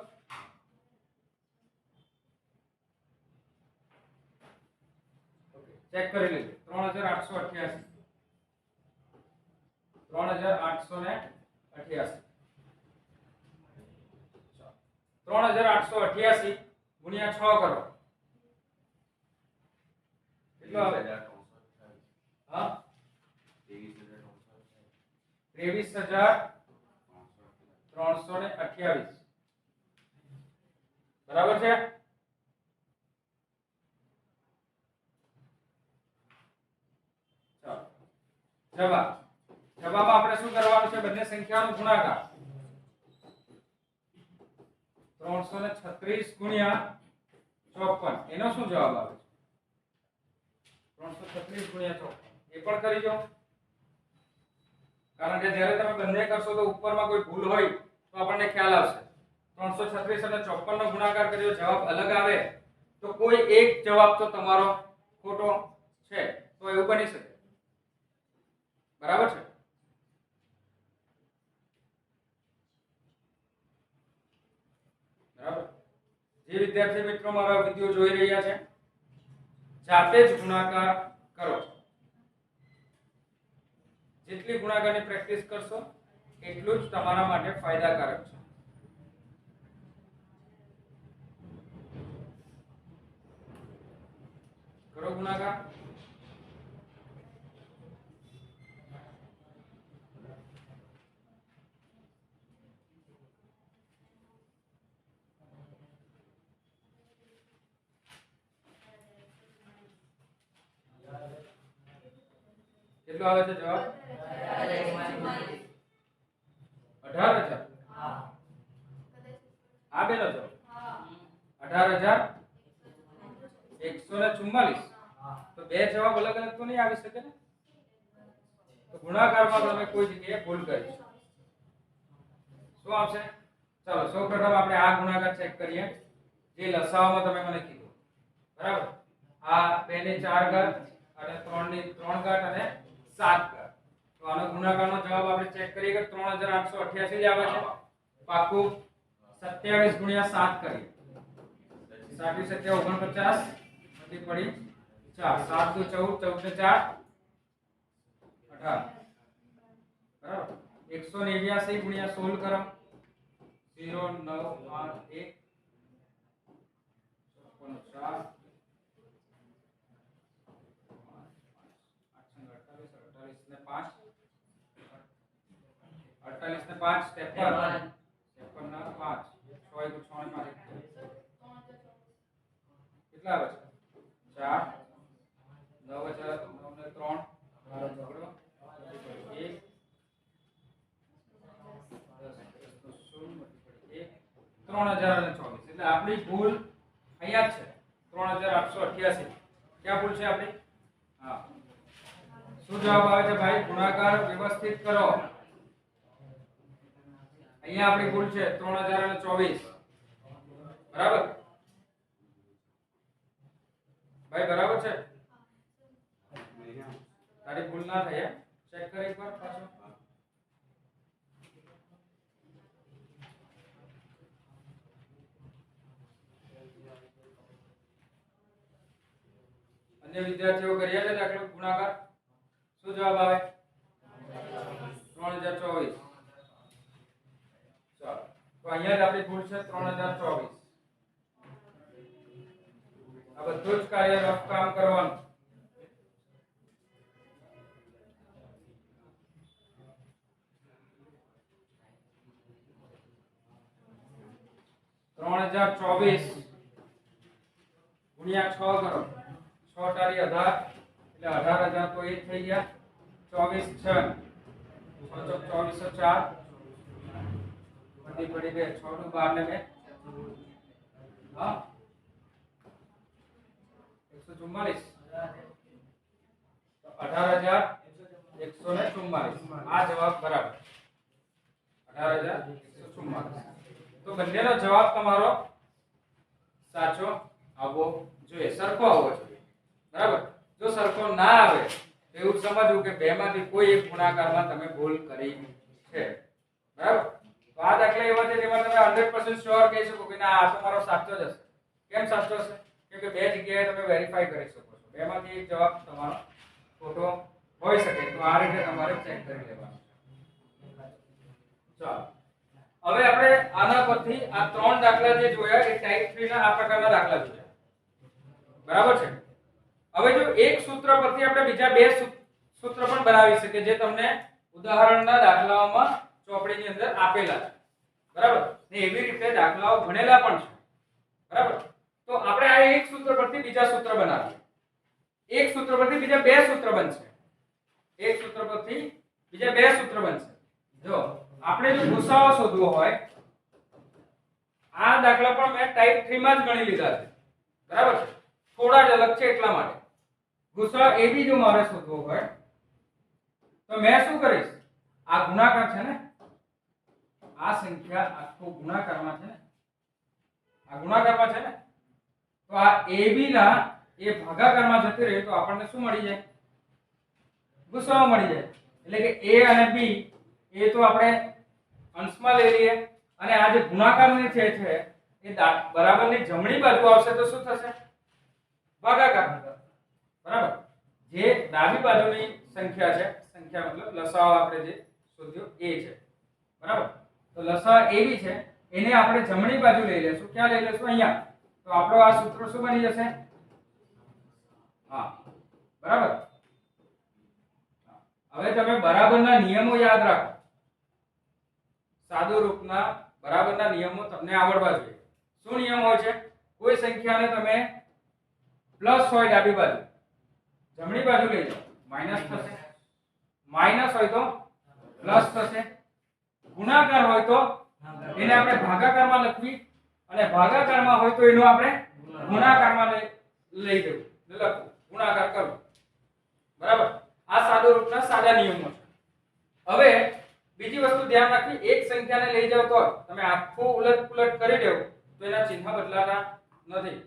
ઓકે ચેક કરી લેજો. 3888 3888 ગુણ્યા 6 કરો. કેટલો આવે? હા 23328. બરાબર છે? ચાલો જવાબમાં આપણે શું કરવાનું છે? બંને સંખ્યાનો ગુણાકાર. 336 ગુણ્યા 54 એનો શું જવાબ આવે છે? 336 ગુણ્યા 54 એ પણ કરી દો. કારણ કે જ્યારે તમે બંને કરશો તો ઉપરમાં કોઈ ભૂલ હોય તો આપણને ખ્યાલ આવશે. 336 અને 54 નો ગુણાકાર કર્યો, જવાબ અલગ આવે તો કોઈ એક જવાબ તો તમારો ખોટો છે, તો એવું બની શકે. બરાબર છે? બરાબર. જે વિદ્યાર્થી મિત્રો મારા વિડિયો જોઈ રહ્યા છે, જાતે જ ગુણાકાર કરો. જેટલી ગુણાકારની પ્રેક્ટિસ કરશો એટલું જ તમારા માટે ફાયદાકારક છે. કરો ગુણાકાર. કેટલો આવે છે જવાબ? 18,000. આ બેનો જવાબ 18,144. તો બે જવાબ અલગ અલગ તો નહીં આવી શકે ને? તો ગુણાકારમાં તમે કોઈ જગ્યાએ ભૂલ કરી. શું આવશે? ચાલો સૌપ્રથમ આપણે આ ગુણાકાર ચેક કરીએ જે લસાઅમાં તમે મને કીધું. બરાબર. આ 2 ની 4 ઘાત અને 3 ની 3 ઘાત અને 7 ઘાત. તો આનો ગુણાકારનો જવાબ આપણે ચેક કરીએ કે 3888 જ આવે છે. પાકું 27 ગુણ્યા 7 કરીએ. 7 * 7 = 49 વધી પડી 4. 7 * 2 = 14, 14 ને 4 18. બરાબર. 189 ગુણ્યા 16 કરો. 0 9 8 1 4 48 ને 5 48 ને 5 53 ના 5 6 * 6 ને 5 કેટલા આવે છે? 4 9000 9 ને 3 12 પકડો 1 3024. એટલે આપણી ભૂલ અહીંયા જ છે. 3888. ક્યાં ભૂલ છે આપણી? હા. શું જવાબ આવે છે ભાઈ? ગુણાકાર વ્યવસ્થિત કરો. અહીંયા આપણી ભૂલ છે 3024. બરાબર ભાઈ? બરાબર છે? તારી ભૂલ ના થઈ. ચેક કર એકવાર પાછો. અન્ય વિદ્યાર્થીઓ કર્યા છે દાખલો ગુણાકાર? શું જવાબ આવે? 3024. ચાલો તો અહીંયા જ આપણી ભૂલ છે 3024. આ બધું જ કાર્ય રફ કામ કરવાનું. ₹3024 ગુણ્યા 6 કરો. 6 તારી 18 એટલે 18,000 તો એ થઈ ગયા. 24 6 2404 બધી પડી ગઈ. 6 નું 12 ને 2 હા 144. તો 18,144. આ જવાબ બરાબર. 18,144. તો બંનેનો જવાબ તમારો સાચો આવવો જોઈએ, સરખો આવવો જોઈએ. બરાબર. જો સરખો ના આવે તો એવું સમજવું કે બે માંથી કોઈ એક ગુણાકારમાં તમે ભૂલ કરી છે. બરાબર. તો આ દાખલા એવા છે જેમાં તમે 100% શ્યોર કહી શકો કે ના આ તમારો સાચો જ હશે. કેમ સાચો હશે? કેમ કે બે જગ્યાએ તમે વેરીફાઈ કરી શકો છો. બેમાંથી એક જવાબ તમારો ખોટો હોઈ શકે. તો આ રીતે તમારે ચેક કરી લેવાનું. ચાલો હવે આપણે આના પરથી આ ત્રણ દાખલા જે જોયા એ ટાઈપ 3 ના આ પ્રકારના દાખલા જોયા. બરાબર છે. હવે જો એક સૂત્ર પરથી આપણે બીજા બે સૂત્ર પણ બનાવી શકીએ જે તમને ઉદાહરણના દાખલાઓમાં ચોપડીની અંદર આપેલા છે. બરાબર. ને એવી રીતે દાખલાઓ ભણેલા પણ છે. બરાબર. તો આપણે આ એક સૂત્ર પરથી બીજા સૂત્ર બનાવીએ. એક સૂત્ર પરથી બીજા બે સૂત્ર બનશે. એક સૂત્ર પરથી બીજા બે સૂત્ર બનશે. જો આપણે જો ગુસાઅ શોધવો હોય આ દાખલા પણ મેં ટાઈપ 3 માં જ ગણી લીધા છે. બરાબર છે. થોડા જ અલગ છે એટલા માટે. ગુસાઅ એ બી જો મારે શોધવો હોય તો મેં શું કરીશ? આ ગુણાકાર છે ને આ સંખ્યા આખો ગુણાકારમાં છે ને આ ગુણાકારમાં છે ને, તો આ AB ના એ ભાગાકારમાં જતી રહી તો આપણને શું મળી જાય? ગુસાઅ મળી જાય. એટલે કે A અને B એ તો આપણે અંશમાં લઈ લઈએ અને આ જે ગુણાકારની છે એ બરાબરની જમણી બાજુ આવશે તો શું થશે? ભાગાકાર. બરાબર. જે ડાબી બાજુની સંખ્યા છે, સંખ્યા મતલબ લસાઅ આપણે જે શોધ્યો એ છે. બરાબર. તો લસાઅ AB છે એને આપણે જમણી બાજુ લઈ લેશું. ક્યાં લઈ લેશું? અહીંયા. તો આપણો આ સૂત્ર શું બની જશે? હા, બરાબર. હવે તમે બરાબરના નિયમો યાદ રાખો. સાદુ રૂપના બરાબરના નિયમો તમને આવડવા જોઈએ. શું નિયમ હોય છે? કોઈ સંખ્યાને તમે પ્લસ હોય ડાબી બાજુ, જમણી બાજુ લઈ જાઓ માઈનસ થશે. માઈનસ હોય તો પ્લસ થશે. ગુણાકાર હોય તો એને આપણે ભાગાકારમાં લખવી અને ભાગાકારમાં હોય તો એનો આપણે ગુણાકારમાં લઈ જવું, લખવું, ગુણાકાર કરવો. બરાબર. આ સાદુ રૂપના સાદા નિયમો છે. હવે બીજી વસ્તુ ધ્યાન રાખવી, એક સંખ્યાને લઈ જાવ તો તમે આખું ઉલટપુલટ કરી દેવો તો એના ચિહ્ન બદલાતા નથી.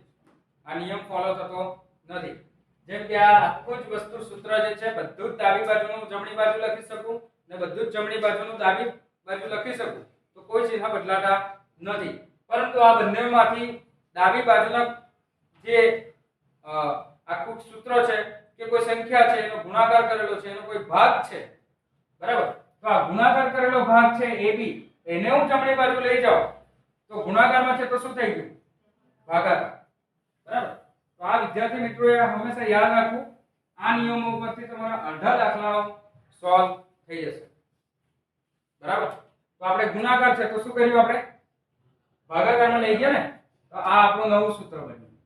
આ નિયમ ફોલો થતો નથી. જેમ કે આ આખું જ વસ્તુ સૂત્ર જે છે બધું જ ડાબી બાજુનું જમણી બાજુ લખી શકું ને બધું જ જમણી બાજુનું ડાબી બાજુ લખી શકું તો કોઈ ચિહ્ન બદલાતા નથી. પરંતુ આ બંનેમાંથી ડાબી બાજુના જે આખું સૂત્ર છે કે કોઈ સંખ્યા છે એનો ગુણાકાર કરેલો છે, એનો કોઈ ભાગ છે, બરાબર, તો આ ગુણાકાર કરેલો ભાગ છે AB એને હું જમણી બાજુ લઈ જાઉં તો ગુણાકારમાં છે તો શું થઈ ગયું? ભાગાકાર. બરાબર. તો આ વિદ્યાર્થી મિત્રોએ હંમેશા યાદ રાખવું. આ નિયમો ઉપરથી તમારા અડધા દાખલાઓ સોલ્વ થઈ જશે. બરાબર. તો આપણે ગુણાકાર છે તો શું કર્યું? આપણે ભાગાકારમાં લઈ ગયા ને, તો આ આપણું નવું સૂત્ર બન્યું.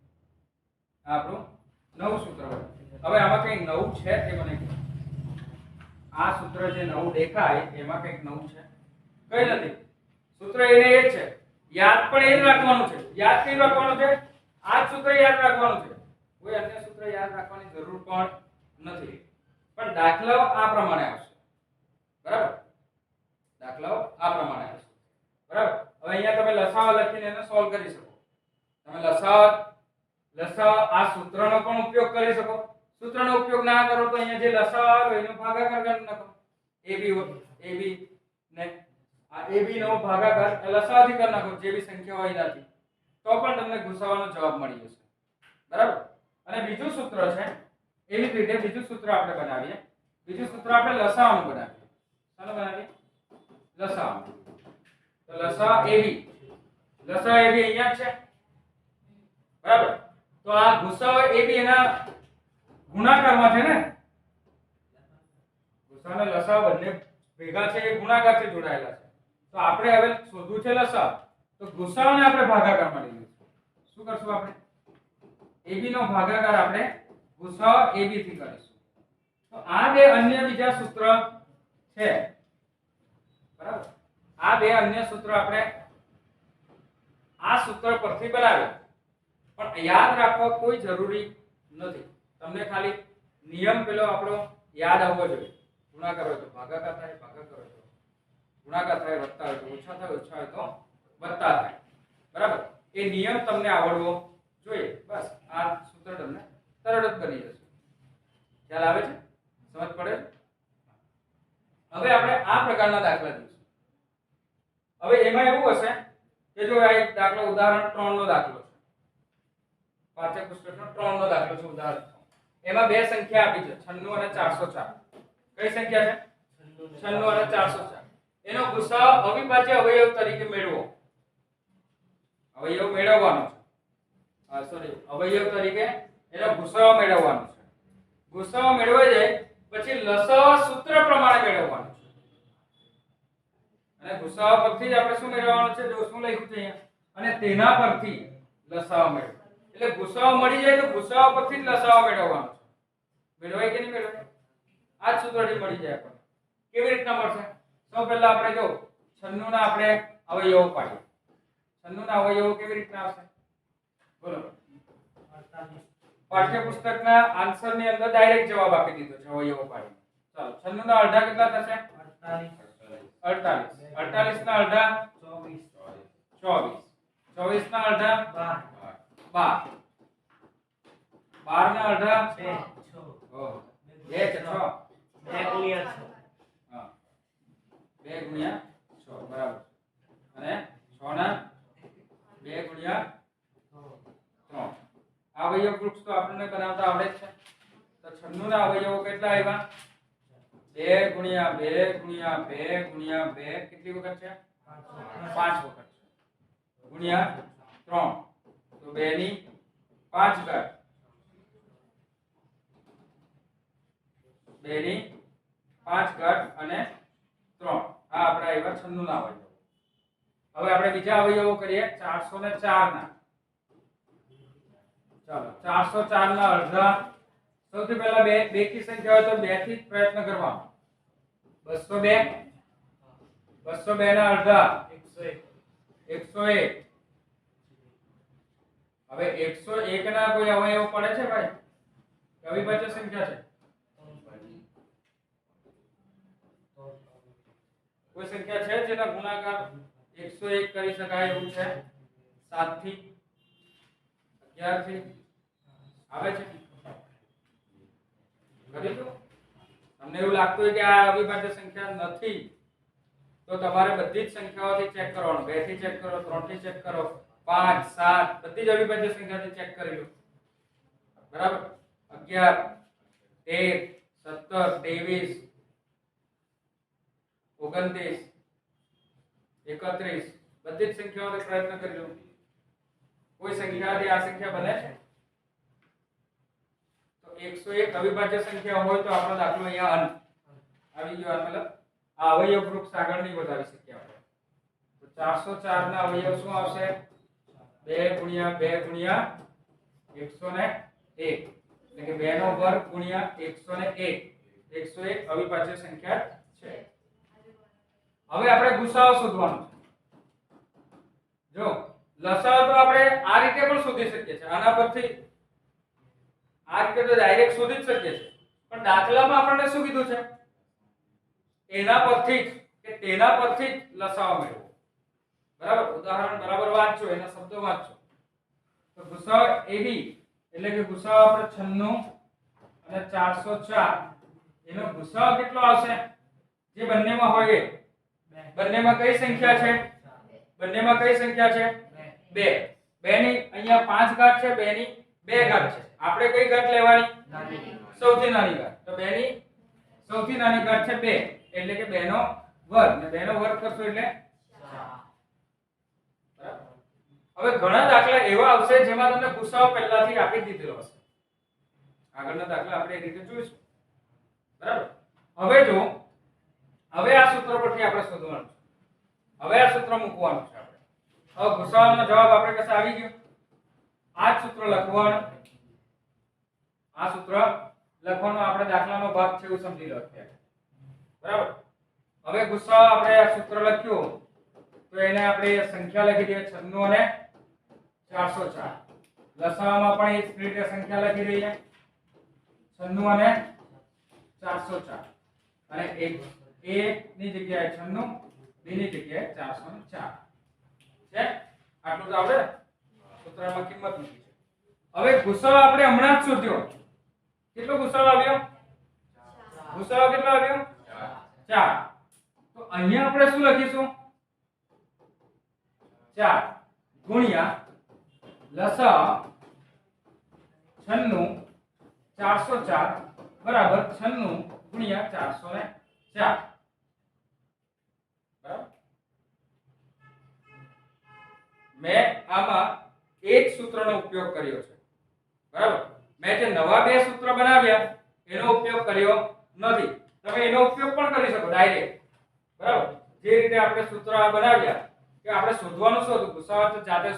આ આપણું નવું સૂત્ર બન્યું. હવે આમાં કંઈ નવું છે તે મને કહો. આ સૂત્ર જે નવું દેખાય એમાં કંઈક નવું છે? કંઈ નથી. સૂત્ર એને એ જ છે. યાદ પણ એ જ રાખવાનું છે. યાદ કઈ રાખવાનું છે? આ જ સૂત્ર યાદ રાખવાનું છે. કોઈ અન્ય સૂત્ર યાદ રાખવાની જરૂર પણ નથી. પણ દાખલાઓ આ પ્રમાણે આવશે. બરાબર. દાખલાઓ આ પ્રમાણે આવશે. બરાબર. હવે અહીંયા તમે લસાઅ લખીને એને સોલ્વ કરી શકો. તમે લસાઅ આ સૂત્રનો પણ ઉપયોગ કરી શકો. સૂત્રનો ઉપયોગ ના કરો તો અહીંયા જે લસાઅ આવે એનો ભાગાકાર કરી નાખો. AB ને આ AB નો ભાગાકાર લસાઅથી કરી નાખો જે બી સંખ્યા હોય એનાથી, તો પણ તમને ગુસાઅનો જવાબ મળી જશે. બરાબર. અને બીજું સૂત્ર છે એવી જ રીતે બીજું સૂત્ર આપણે બનાવીએ. બીજું સૂત્ર આપણે લસાઅનું બનાવીએ. ચાલો બનાવીએ લસાઅ. તો લસાઅ AB અહીંયા છે. બરાબર. તો આ ગુસાઅ AB એના ગુણાકારમાં છે ને, ગુસાઅ અને લસાઅ બંને ભેગા છે એ ગુણાકારથી જોડાયેલા છે. તો આપણે હવે શોધવું છે લસાઅ. તો ગુસાઅને આપણે ભાગાકારમાં લઈ લઈશું. શું કરશું? આપણે AB નો ભાગાકાર આપણે ગુસાઅ AB થી કરીશું. તો આ બે અન્ય બીજા સૂત્ર છે. બરાબર. આ બે અન્ય સૂત્ર આપણે આ સૂત્ર પરથી બનાવ્યા. પણ યાદ રાખવા કોઈ જરૂરી નથી. તમને ખાલી નિયમ પેલો આપણો યાદ આવવો જોઈએ. ગુણાકાર હોય તો ભાગાકાર થાય, ભાગાકાર હોય તો ગુણાકાર થાય, વત્તા હોય તો ઓછા થાય, ઓછા હોય તો વત્તા થાય. બરાબર. એ નિયમ તમને આવડવો જોઈએ. બસ આ સૂત્ર તમને તરત જ બની જશે. ખ્યાલ આવે છે? સમજ પડે? હવે આપણે આ પ્રકારના દાખલા જોઈશું. હવે એમાં એવું હશે કે જો આ એક દાખલો ઉદાહરણ 3 નો દાખલો છે. પાઠ્યપુસ્તકનો 3 નો દાખલો છે ઉદાહરણ. એમાં બે સંખ્યા આપી છે 96 અને 404. કઈ સંખ્યા છે? 96 અને 404. એનો ગુસાઅ અવિભાજ્ય અવયવ તરીકે મેળવો. અવયવ મેળવવાનો છે. અવયવ તરીકે એનો ગુસાઅ મેળવવાનો છે. ગુસાઅ મેળવાઈ જાય પછી લસાઅ સૂત્ર પ્રમાણે મેળવવાનો છે. અને ગુસાઅ પરથી જ આપણે શું મેળવવાનું છે? જો શું લખ્યું છે અહીંયા, અને તેના પરથી લસાઅ મેળવો. એટલે ગુસાઅ મળી જાય તો ગુસાઅ પરથી જ લસાઅ મેળવવાનો છે. મેળવાય કે નહીં મેળવાય? આ જ સૂત્રથી મળી જાય આપણને. કેવી રીતના મળશે? સૌ પહેલા આપણે જો 96 ના આપણે અવયવો પાડીએ. 96 ના અવયવો કેવી રીતના આવશે? બોલો. પાઠ્યપુસ્તકના આન્સર ની અંદર ડાયરેક્ટ જવાબ આપી દીધો છે અવયવો પાડીને. ચાલો 96 ના અડધા કેટલા થશે? 48. 48 ના અડધા 24. 24 24 ના અડધા 12, 12 ના અડધા 2 છે 6, 2 ગુણ્યા 6 બરાબર, અને 6 ના 2 ગુણ્યા 3. અવયવ વૃક્ષ તો આપણને બનાવતા આવડે જ છે. તો 96 ના અવયવો કેટલા આવ્યા? 2 ગુણ્યા 2 ગુણ્યા 2 ગુણ્યા 2 કેટલી વખત છે? 5 વખત છે, ગુણ્યા 3 તો 2 ની 5 ઘાત, 2 ની 5 ઘાત અને 3. આ આપણા આવ્યા 96 ના અવયવો. હવે આપણે બીજા અવયવો કરીએ 404 ના. ચાલો 404 ના અડધા. સૌથી પહેલા બે બેકી સંખ્યા હોય તો 2 થી પ્રયત્ન કરવાનો. 202, 202 ના અડધા 101. હવે 101 ના કોઈ અવયવ પડે છે ભાઈ? અવિભાજ્ય સંખ્યા છે? કોઈ સંખ્યા છે જેના ગુણાકાર 101 કરી શકાય એવું છે? 7 થી 11 થી આવે છે? કરી દો. તમને એવું લાગતું હોય કે આ અવિભાજ્ય સંખ્યા નથી તો તમારે બધી જ સંખ્યાઓથી ચેક કરવાનું. 2 થી ચેક કરો, 3 થી ચેક કરો, 5 7 બધી જ અવિભાજ્ય સંખ્યાથી ચેક કરી લો. બરાબર? 11 13 17 23 29 31 બધી જ સંખ્યાઓથી પ્રયત્ન કરી લો. કોઈ સંખ્યાથી આ સંખ્યા બને છે? તો 101 અવિભાજ્ય સંખ્યા હોય તો આપણો દાખલો અહીંયા અંત આવી ગયો. મતલબ આ અવયવ વૃક્ષ આગળ નહીં વધારી શકીએ આપણે. તો 404 ના અવયવ શું આવશે? 2 ગુણ્યા 2 ગુણ્યા 101 એટલે કે 2 નો વર્ગ ગુણ્યા 101. 101 અવિભાજ્ય સંખ્યા છે. હવે આપણે ગુસાઅ શોધવાનો છે. જો લસાઅ તો આપણે આ રીતે પણ શોધી શકીએ છીએ. આના પરથી આ રીતે તો ડાયરેક્ટ શોધી જ શકીએ છીએ. પણ દાખલામાં આપણને શું કીધું છે? એના પરથી જ કે તેના પરથી જ લસાઅ મેળવો. બરાબર? ઉદાહરણ બરાબર વાંચજો, એના શબ્દો વાંચજો. તો ગુસાઅ AB એટલે કે ગુસાઅ આપણે 96 અને 404 એનો ગુસાઅ કેટલો આવશે? જે બંનેમાં હોય એ. બંનેમાં કઈ સંખ્યા છે? બંનેમાં કઈ સંખ્યા છે? 2. 2 ની અહીંયા 5 ઘાત છે, 2 ની 2 ઘાત છે. આપણે કઈ ઘાત લેવાની? સૌથી નાની ઘાત. તો 2 ની સૌથી નાની ઘાત છે 2 એટલે કે 2 નો વર્ગ, ને 2 નો વર્ગ કરશો એટલે 4. હવે ઘણા દાખલા એવા આવશે જેમાં તમને ગુસાઅ પહેલાથી આપી દીધેલો હશે. આગળના દાખલા આપણે એ રીતે જોઈશું. બરાબર? હવે જો હવે આ સૂત્ર પરથી આપણે શોધવાનું છે. હવે આ સૂત્ર મૂકવાનું છે આપણે. હવે ગુસાઅનો જવાબ આપણે પાસે આવી ગયો. આ જ સૂત્ર લખવાનું. આ સૂત્ર લખવાનો આપણે દાખલાનો ભાગ છે એવું સમજી લો અત્યારે. બરાબર? હવે ગુસાઅ આપણે આ સૂત્ર લખ્યું તો એને આપણે સંખ્યા લખી દઈએ 96 અને 404. લસાઅમાં પણ એ જ રીતે સંખ્યા લખી દઈએ 96 અને 404. અને એક a ની જગ્યાએ 96, b ની જગ્યાએ 404 છે. આટલું તો આવડે. સૂત્રમાં કિંમત મૂકી છે. હવે ગુસાઅ આપણે હમણાં જ શોધ્યો. કેટલો ગુસાઅ આવ્યો? ગુસાઅ કેટલો આવ્યો? 4. તો અહીંયા આપણે શું લખીશું? 4 ગુણ્યા લસાઅ 96 404 બરાબર 96 ગુણ્યા 404. બરાબર? મેં આમાં એક સૂત્રનો ઉપયોગ કર્યો છે. બરાબર? મેં જે નવા બે સૂત્ર બનાવ્યા એનો ઉપયોગ કર્યો નથી. તમે એનો ઉપયોગ પણ કરી શકો ડાયરેક્ટ. બરાબર? જે રીતે આપણે સૂત્ર બનાવ્યા કે આપણે શોધવાનું શું હતું? ગુસાઅ તો જાતે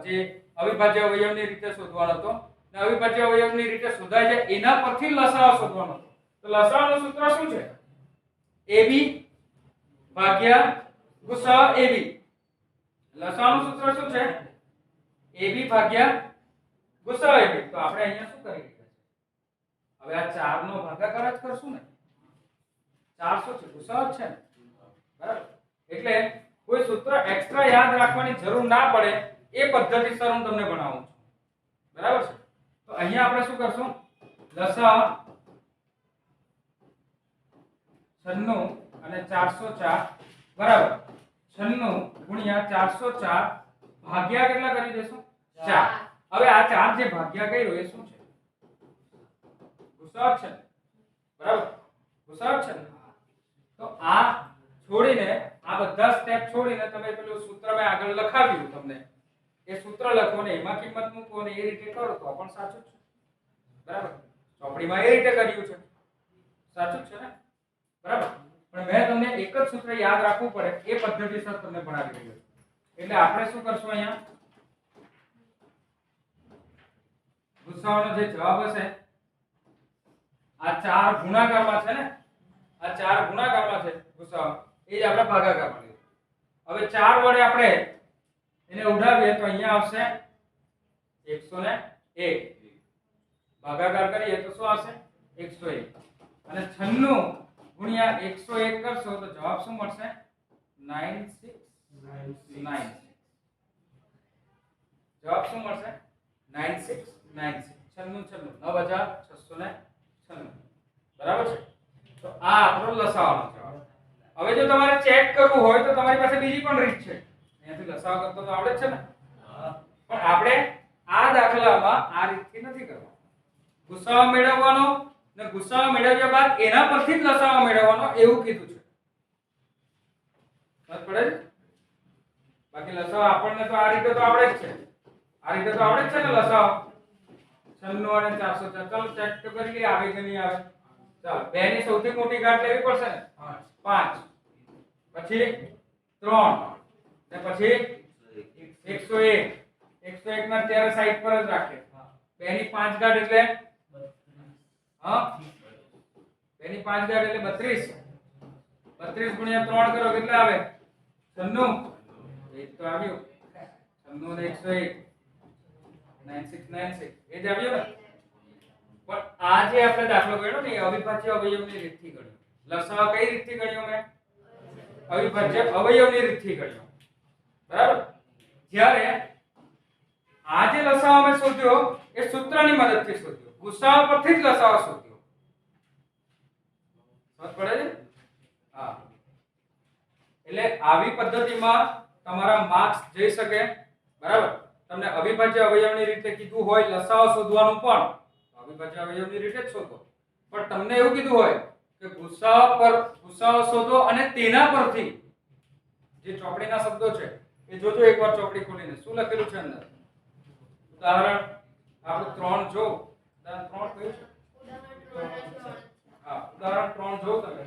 જે અવિભાજ્ય અવયવની રીતે શોધવાનો હતો, ને અવિભાજ્ય અવયવની રીતે શોધાય છે એના પરથી લસાઅ શોધવાનો હતો. તો લસાઅનું સૂત્ર શું છે? AB ભાગ્યા ગુસાઅ AB. લસાઅનું સૂત્ર શું છે? AB ભાગ્યા ગુસાઅ AB. તો આપણે અહીંયા શું કરી રહ્યા છે? હવે આ 4 નો ભાગાકાર જ કરશું ને. 4 શું છે? ગુસાઅ જ છે ને. બરાબર? એટલે કોઈ સૂત્ર એક્સ્ટ્રા યાદ રાખવાની જરૂર ના પડે એ પદ્ધતિસર હું તમને ભણાવું છું. બરાબર છે? તો અહીંયા આપણે શું કરશું? લસા 96 અને 404 બરાબર 96 ગુણ્યા 404 ભાગ્યા કેટલા કરી દેશું? 4. હવે આ 4 જે ભાગ્યા કર્યો એ શું છે? ગુસાઅ છે ને? બરાબર ગુસાઅ છે ને? તો આ છોડીને આ બધા સ્ટેપ છોડીને તમે પેલું સૂત્ર મેં આગળ લખાવ્યું તમને એ સૂત્ર લખો ને એમાં કિંમત મૂકો ને એ રીતે કરો તો પણ સાચું છે. બરાબર ચોપડીમાં એ રીતે કર્યું છે સાચું છે ને? બરાબર પણ મેં તમને એક જ સૂત્ર યાદ રાખવું પડે એ પદ્ધતિસર તમને ભણાવી રહ્યો છું. એટલે આપણે શું કરશું? અહીંયા ગુસાઅનો જે જવાબ હશે આ 4 ગુણાકારમાં છે ને? આ 4 ગુણાકારમાં છે ગુસાઅ એ જ આપણે ભાગાકારમાં લીધું. હવે 4 વડે આપણે એને ઉડાવીએ તો અહીંયા આવશે 101 ભાગાકાર કરીએ તો શું આવશે? 101 અને 96 ગુણ્યા 101 કરશો તો જવાબ શું મળશે? 9696 જવાબ શું મળશે? 9696 9696 બરાબર છે? તો આ આપણો લસાઅનો જવાબ. હવે જો તમારે ચેક કરવું હોય તો તમારી પાસે બીજી પણ રીત છે. અહીંયાથી લસાઅ કરતો તો આવડે જ છે ને? પણ આપણે આ દાખલામાં આ રીતથી નથી કરવાનો. ગુસાઅ મેળવવાનો ને ગુસાઅ મેળવ્યા બાદ એના પરથી જ લસાઅ મેળવવાનો એવું કીધું છે. સમજ પડે છે? બાકી લસાઅ આપણને તો આ રીતે તો આવડે જ છે. આ રીતે તો આવડે જ છે ને લસાઅ 96 અને 404. ચાલો ચેક તો કરી લઈએ આવે કે નહીં આવે. ચાલો 2 ની સૌથી મોટી ઘાત લેવી પડશે ને? 5 પછી 3 ને પછી 101 101 ના ત્યારે સાઈડ પર જ રાખે. 2 ની 5 ઘાત એટલે હા 2 ની 5 ઘાત એટલે 32 32 ગુણ્યા 3 કરો કેટલા આવે? 96 એ તો આવ્યું 96 ને 101 9696 એ જ આવ્યો ને? પણ આ જે આપણે દાખલો ગણ્યો ને એ અવિભાજ્ય અવયવની રીતથી ગણ્યો. લસાઅ કઈ રીતથી ગણ્યો મેં? અવિભાજ્ય અવયવની રીતથી ગણ્યો. બરાબર? જ્યારે આ જે લસાઅ અમે શોધ્યો એ સૂત્રની મદદથી શોધ્યો. ગુસાઅ પરથી જ લસાઅ શોધ્યો. સમજ પડે છે? હા. એટલે આવી પદ્ધતિમાં તમારા માર્ક્સ જઈ શકે. બરાબર? તમને અવિભાજ્ય અવયવની રીતે કીધું હોય લસાઅ શોધવાનું પણ અવિભાજ્ય અવયવની રીતે જ શોધો. પણ તમને એવું કીધું હોય કે ગુસાઅ શોધો અને તેના પરથી જે ચોપડીના શબ્દો છે એ જોજો એકવાર ચોપડી ખોલીને શું લખેલું છે અંદર. ઉદાહરણ આપણું 3 જો ઉદાહરણ 3 કયું છે? હા ઉદાહરણ 3 જો તમે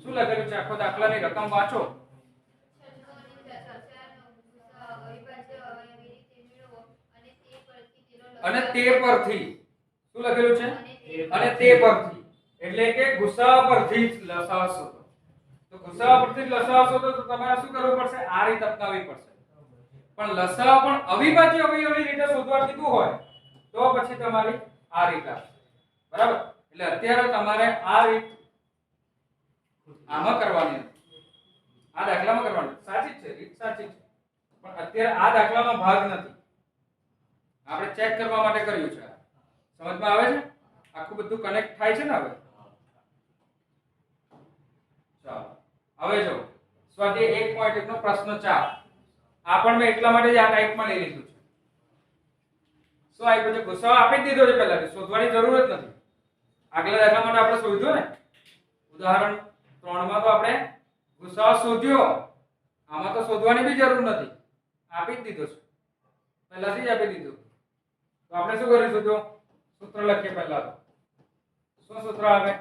શું લખેલું છે આખો દાખલાની રકમ વાંચો. અને તે પરથી શું લખેલું છે? અને તે પરથી એટલે કે ગુસાઅ પરથી જ લસાઅ શોધો. તો ગુસાઅ પરથી જ લસાઅ શોધો તો તમારે શું કરવું પડશે? આ રીત અપનાવવી પડશે. પણ લસાઅ પણ અવિભાજ્ય અવયવની રીતે શોધવા કીધું હોય તો પછી તમારી આ રીત આવશે. બરાબર? એટલે અત્યારે તમારે આ રીત આમાં કરવાની નથી. આ દાખલામાં કરવાની સાચી છે, રીત સાચી છે. પણ અત્યારે આ દાખલાનો ભાગ નથી. આપણે ચેક કરવા માટે કર્યું છે. સમજમાં આવે છે? આખું બધું કનેક્ટ થાય છે ને હવે? ચાલો હવે જો સ્વાધ્યાય 1.1 નો પ્રશ્ન 4 આ પણ મેં એટલા માટે જ આ ટાઈપમાં લઈ લીધું છે. શું આપ્યું છે? ગુસાઅ આપી જ દીધો છે પહેલાથી, શોધવાની જરૂર જ નથી. આગલા દાખલા માટે આપણે શોધ્યો ને ઉદાહરણ 3 માં તો આપણે ગુસાઅ શોધ્યો. આમાં તો શોધવાની બી જરૂર નથી, આપી જ દીધો છે પહેલાથી જ આપી દીધું. તો આપણે શું કરીશું? તો સૂત્ર લખીએ પહેલા. તો શું સૂત્ર આવે?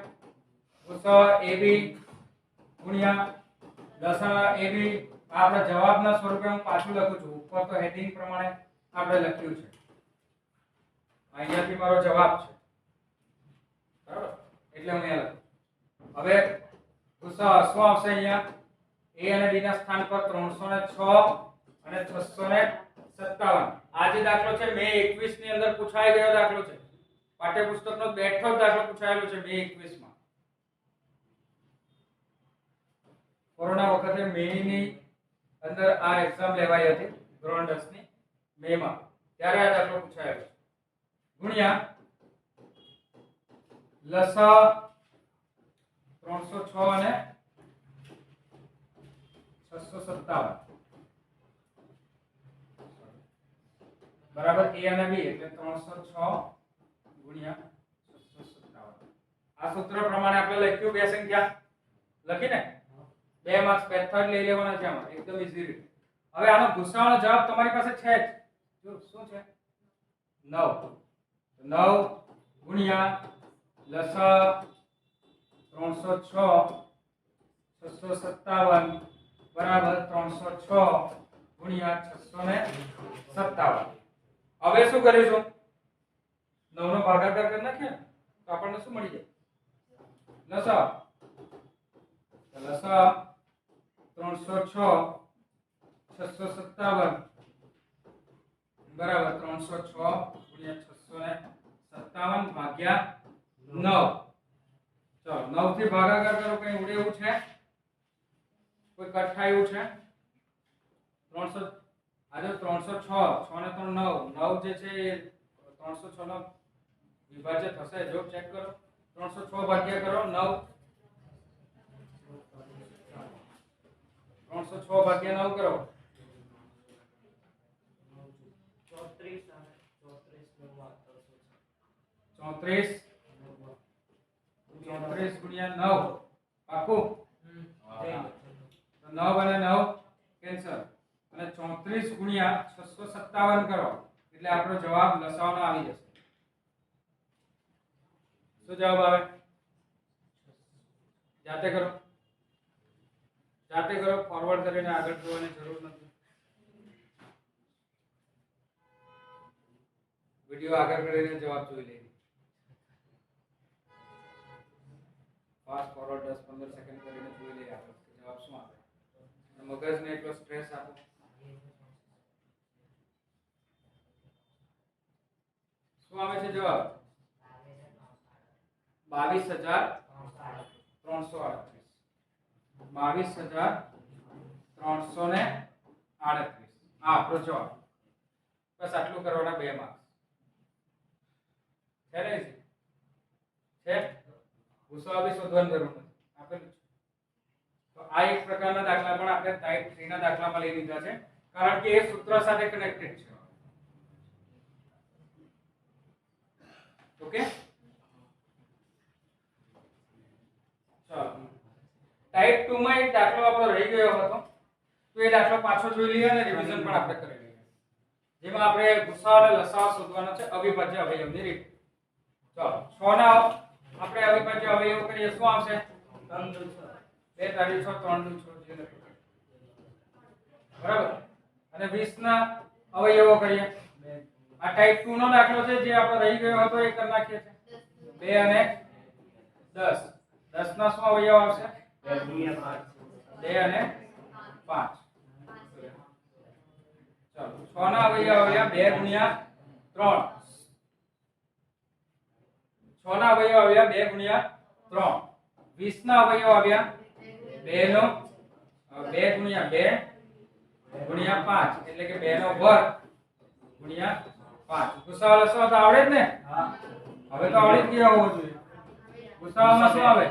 ગુસાઅ AB ગુણ્યા લસાઅ AB. આપણા જવાબના સ્વરૂપે હું પાછું લખું છું. ઉપર તો હેડિંગ પ્રમાણે આપણે લખ્યું છે. અહીંયાથી મારો જવાબ છે. બરાબર? એટલે હું અહીંયા લખું. હવે ગુસાઅ શું આવશે? અહીંયા A અને B ના સ્થાન પર 306 અને 657. આ જે દાખલો છે મે 21 ની અંદર પૂછાઈ ગયો દાખલો છે. પાઠ્યપુસ્તકનો બેઠો દાખલો પૂછાયેલો છે મે 21 માં. કોરોના વખતે મે ની અંદર આ એક્ઝામ લેવાઈ હતી ધોરણ 10 ની. મે માં ત્યારે આ દાખલો પૂછાયો છે ગુણ્યા લસા 306 અને 657 બરાબર a અને b એટલે 306 ગુણ્યા 657 આ સૂત્ર પ્રમાણે આપણે લખ્યું બે સંખ્યા લખીને બે માર્ક્સ મેથડ લઈ લેવાના છે આમાં એકદમ ઈઝી રીતે હવે આનો ગુસાઅનો જવાબ તમારી પાસે છે જ જો શું છે 9 9 ગુણ્યા લસા 306 657 બરાબર 306 ગુણ્યા 657 હવે શું કરીશું 9 નો ભાગાકાર કરી નાખીએ તો આપણને શું મળી જાય લસા 306 657 બરાબર 306 ગુણ્યા 657 ભાગ્યા 9 ચલો 9 થી ભાગાકાર કરો કઈ ઉડે એવું છે કોઈ કટ થાય એવું છે 300 આજે 306 6 ને 3 9 9 જે છે એ 306 નો વિભાજ્ય થશે જો ચેક કરો 306 ભાગ્યા કરો 9 306 ભાગ્યા 9 કરો 34 ગુણ્યા 9 પાકું 9 અને 9 કેન્સલ અને 34 ગુણ્યા 657 કરો એટલે આપણો જવાબ લસાઅનો આવી જશે શું જવાબ આવે જાતે કરો ફોરવર્ડ કરીને આગળ જોવાની જરૂર નથી વિડિયો આગળ કરીને જવાબ જોઈ લેજો ફાસ્ટ ફોરવર્ડ 10-15 સેકન્ડ કરીને જોઈ લઈએ આપણે જવાબ શું આવે મગજને એટલો સ્ટ્રેસ આપો શું આવે છે જવાબ 22338 22338 આ આપણો જવાબ બસ આટલું કરવાના 2 માર્ક્સ છે ને છે ગુસાઅ બી શોધવાની જરૂર નથી આપેલું તો આ એક પ્રકારના દાખલા પણ આપણે ટાઈપ 3 ના દાખલામાં લઈ લીધા છે કારણ કે એ સૂત્ર સાથે કનેક્ટેડ છે ઓકે ચલો ટાઈપ 2 માં એક દાખલો આપણો રહી ગયો હતો તો એ દાખલો પાછો જોઈ લઈએ અને રિવિઝન પણ આપણે કરી લઈએ જેમાં આપણે ગુસાઅ અને લસાઅ શોધવાનો છે અવિભાજ્ય અવયવની રીત ચલો 6 ના આપણે અવિભાજ્ય અવયવ કરીએ શું આવશે 3 2 6 3 2 6 બરાબર અને 20 ના અવયવો કરીએ આ ટાઈપ 2 નો દાખલો છે જે આપણો રહી ગયો હતો એ કરી નાખીએ છે 2 અને 10 10 ના શું અવયવ આવશે 2 અને 5 ચાલો 6 ના અવયવ આવ્યા 2 ગુણ્યા 3 6 ના અવયવ આવ્યા 2 ગુણ્યા 3 20 ના અવયવ આવ્યા 2 નો 2 ગુણ્યા 2 ગુણ્યા 5 એટલે કે 2 નો વર્ગ ગુણ્યા 5 ગુસાઅ લસાઅ તો આવડે જ ને હવે તો આવડી જ ગયા હોવો જોઈએ ગુસાઅમાં શું આવે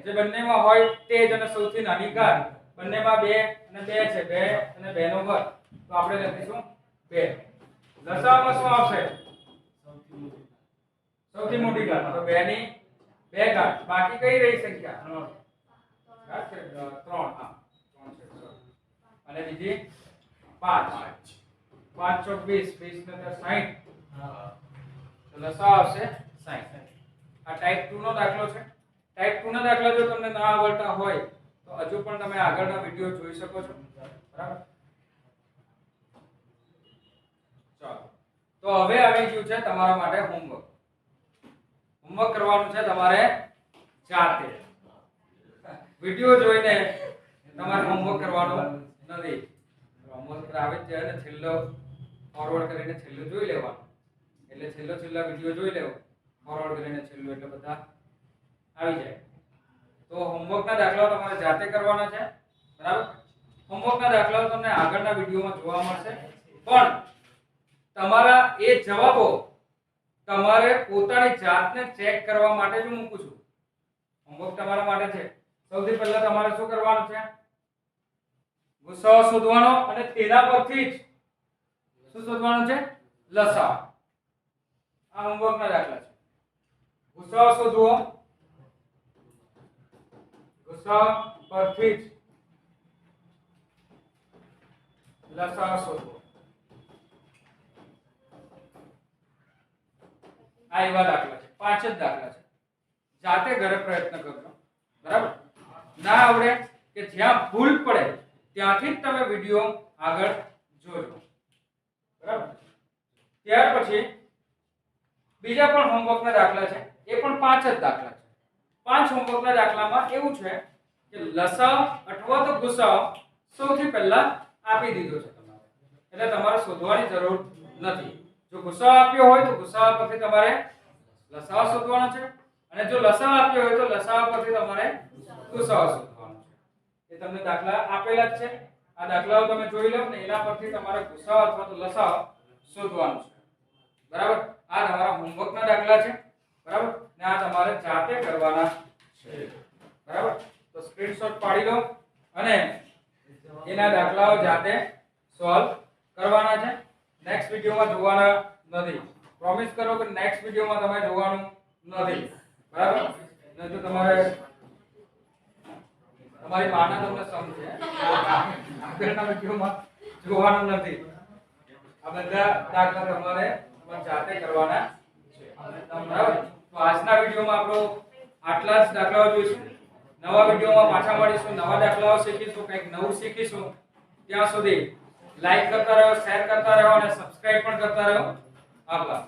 જે બંનેમાં હોય તે જ અને સૌથી નાની ઘાત બંનેમાં 2 અને 2 છે 2 અને 2 નો વર્ગ તો આપણે લખીશું 2 લસાઅમાં શું આવશે સૌથી મોટી ઘાત તો 2 ની 2 ઘાત બાકી કઈ રહી સંખ્યા 3 હા 3 છે અને બીજી 5 5 ચોક 20 20 ને 60 તો લસાઅ આવશે 60 આ ટાઈપ 2 નો દાખલો છે ટાઈપ 2 ના દાખલા જો તમને ના આવડતા હોય તો હજુ પણ તમે આગળના વિડિયો જોઈ શકો છો બરાબર ચાલો તો હવે આવી ગયું છે તમારા માટે હોમવર્ક કરવાનું છે તમારે જાતે વિડિયો જોઈને તમારે હોમવર્ક કરવાનું નથી હોમવર્ક આવે છે ને છેલ્લો ફોરવર્ડ કરીને છેલ્લું જોઈ લેવાનું એટલે છેલ્લા વિડિયો જોઈ લેવો ફોરવર્ડ કરીને છેલ્લું એટલે બધા આવી જાય તો હોમવર્કના દાખલાઓ તમારે જાતે કરવાના છે બરાબર હોમવર્કના દાખલાઓ તમને આગળના વિડિયોમાં જોવા મળશે પણ તમારા એ જવાબો તમારે પોતાની જાતને ચેક કરવા માટે જ મૂકું છું. હોમવર્ક તમારા માટે છે. સૌથી પહેલા તમારે શું કરવાનું છે? ગુસાઅ શોધવાનો અને તેના પરથી જ શું શોધવાનું છે? લસાઅ. આ હોમવર્કના દાખલા છે. ગુસાઅ શોધવો, ગુસાઅ પરથી જ લસાઅ શોધવો. આ એવા દાખલા છે. 5 જ દાખલા છે. જાતે ઘરે પ્રયત્ન કરજો. બરાબર? ના આવડે કે જ્યાં ભૂલ પડે ત્યાંથી જ તમે વિડિયો આગળ જોજો. બરાબર? ત્યાર પછી બીજા પણ હોમવર્કના દાખલા છે. એ પણ 5 જ દાખલા છે. 5 હોમવર્કના દાખલામાં એવું છે કે લસાઅ અથવા તો ગુસાઅ સૌથી પહેલા આપી દીધો છે તમારે. એટલે તમારે શોધવાની જરૂર નથી. જો ગુસાઅ આપ્યો હોય તો ગુસાઅ પરથી તમારે લસાઅ શોધવાનો છે અને જો લસાઅ આપ્યો હોય તો લસાઅ પરથી તમારે ગુસાઅ શોધવાનો છે. એ તમને દાખલા આપેલા જ છે. આ દાખલાઓ તમે જોઈ લો ને એના પરથી તમારે ગુસાઅ અથવા તો લસાઅ શોધવાનું છે. બરાબર? આ તમારા હોમવર્કના દાખલા છે. બરાબર? ને આ તમારે જાતે કરવાના છે. બરાબર? તો સ્ક્રીનશોટ પાડી લો અને એના દાખલાઓ જાતે સોલ્વ કરવાના છે. નેક્સ્ટ વિડિયોમાં જોવાના નથી. પ્રોમિસ કરો કે નેક્સ્ટ વિડિયોમાં તમે જોવાનું નથી. બરાબર? નહીં તો તમારે તમારી માના તમને સમજે આગળના વિડિયોમાં જોવાનું નથી. આ બધા દાખલા તમારે જાતે કરવાના છે. બરાબર? તો આજના વિડિયોમાં આપણો આટલા જ દાખલાઓ જોઈશું. નવા વિડિયોમાં પાછા મળીશું, નવા દાખલાઓ શીખીશું, કંઈક નવું શીખીશું. ત્યાં સુધી લાઈક કરતા રહો, શેર કરતા રહો અને સબસ્ક્રાઇબ પણ કરતા રહો. આભાર.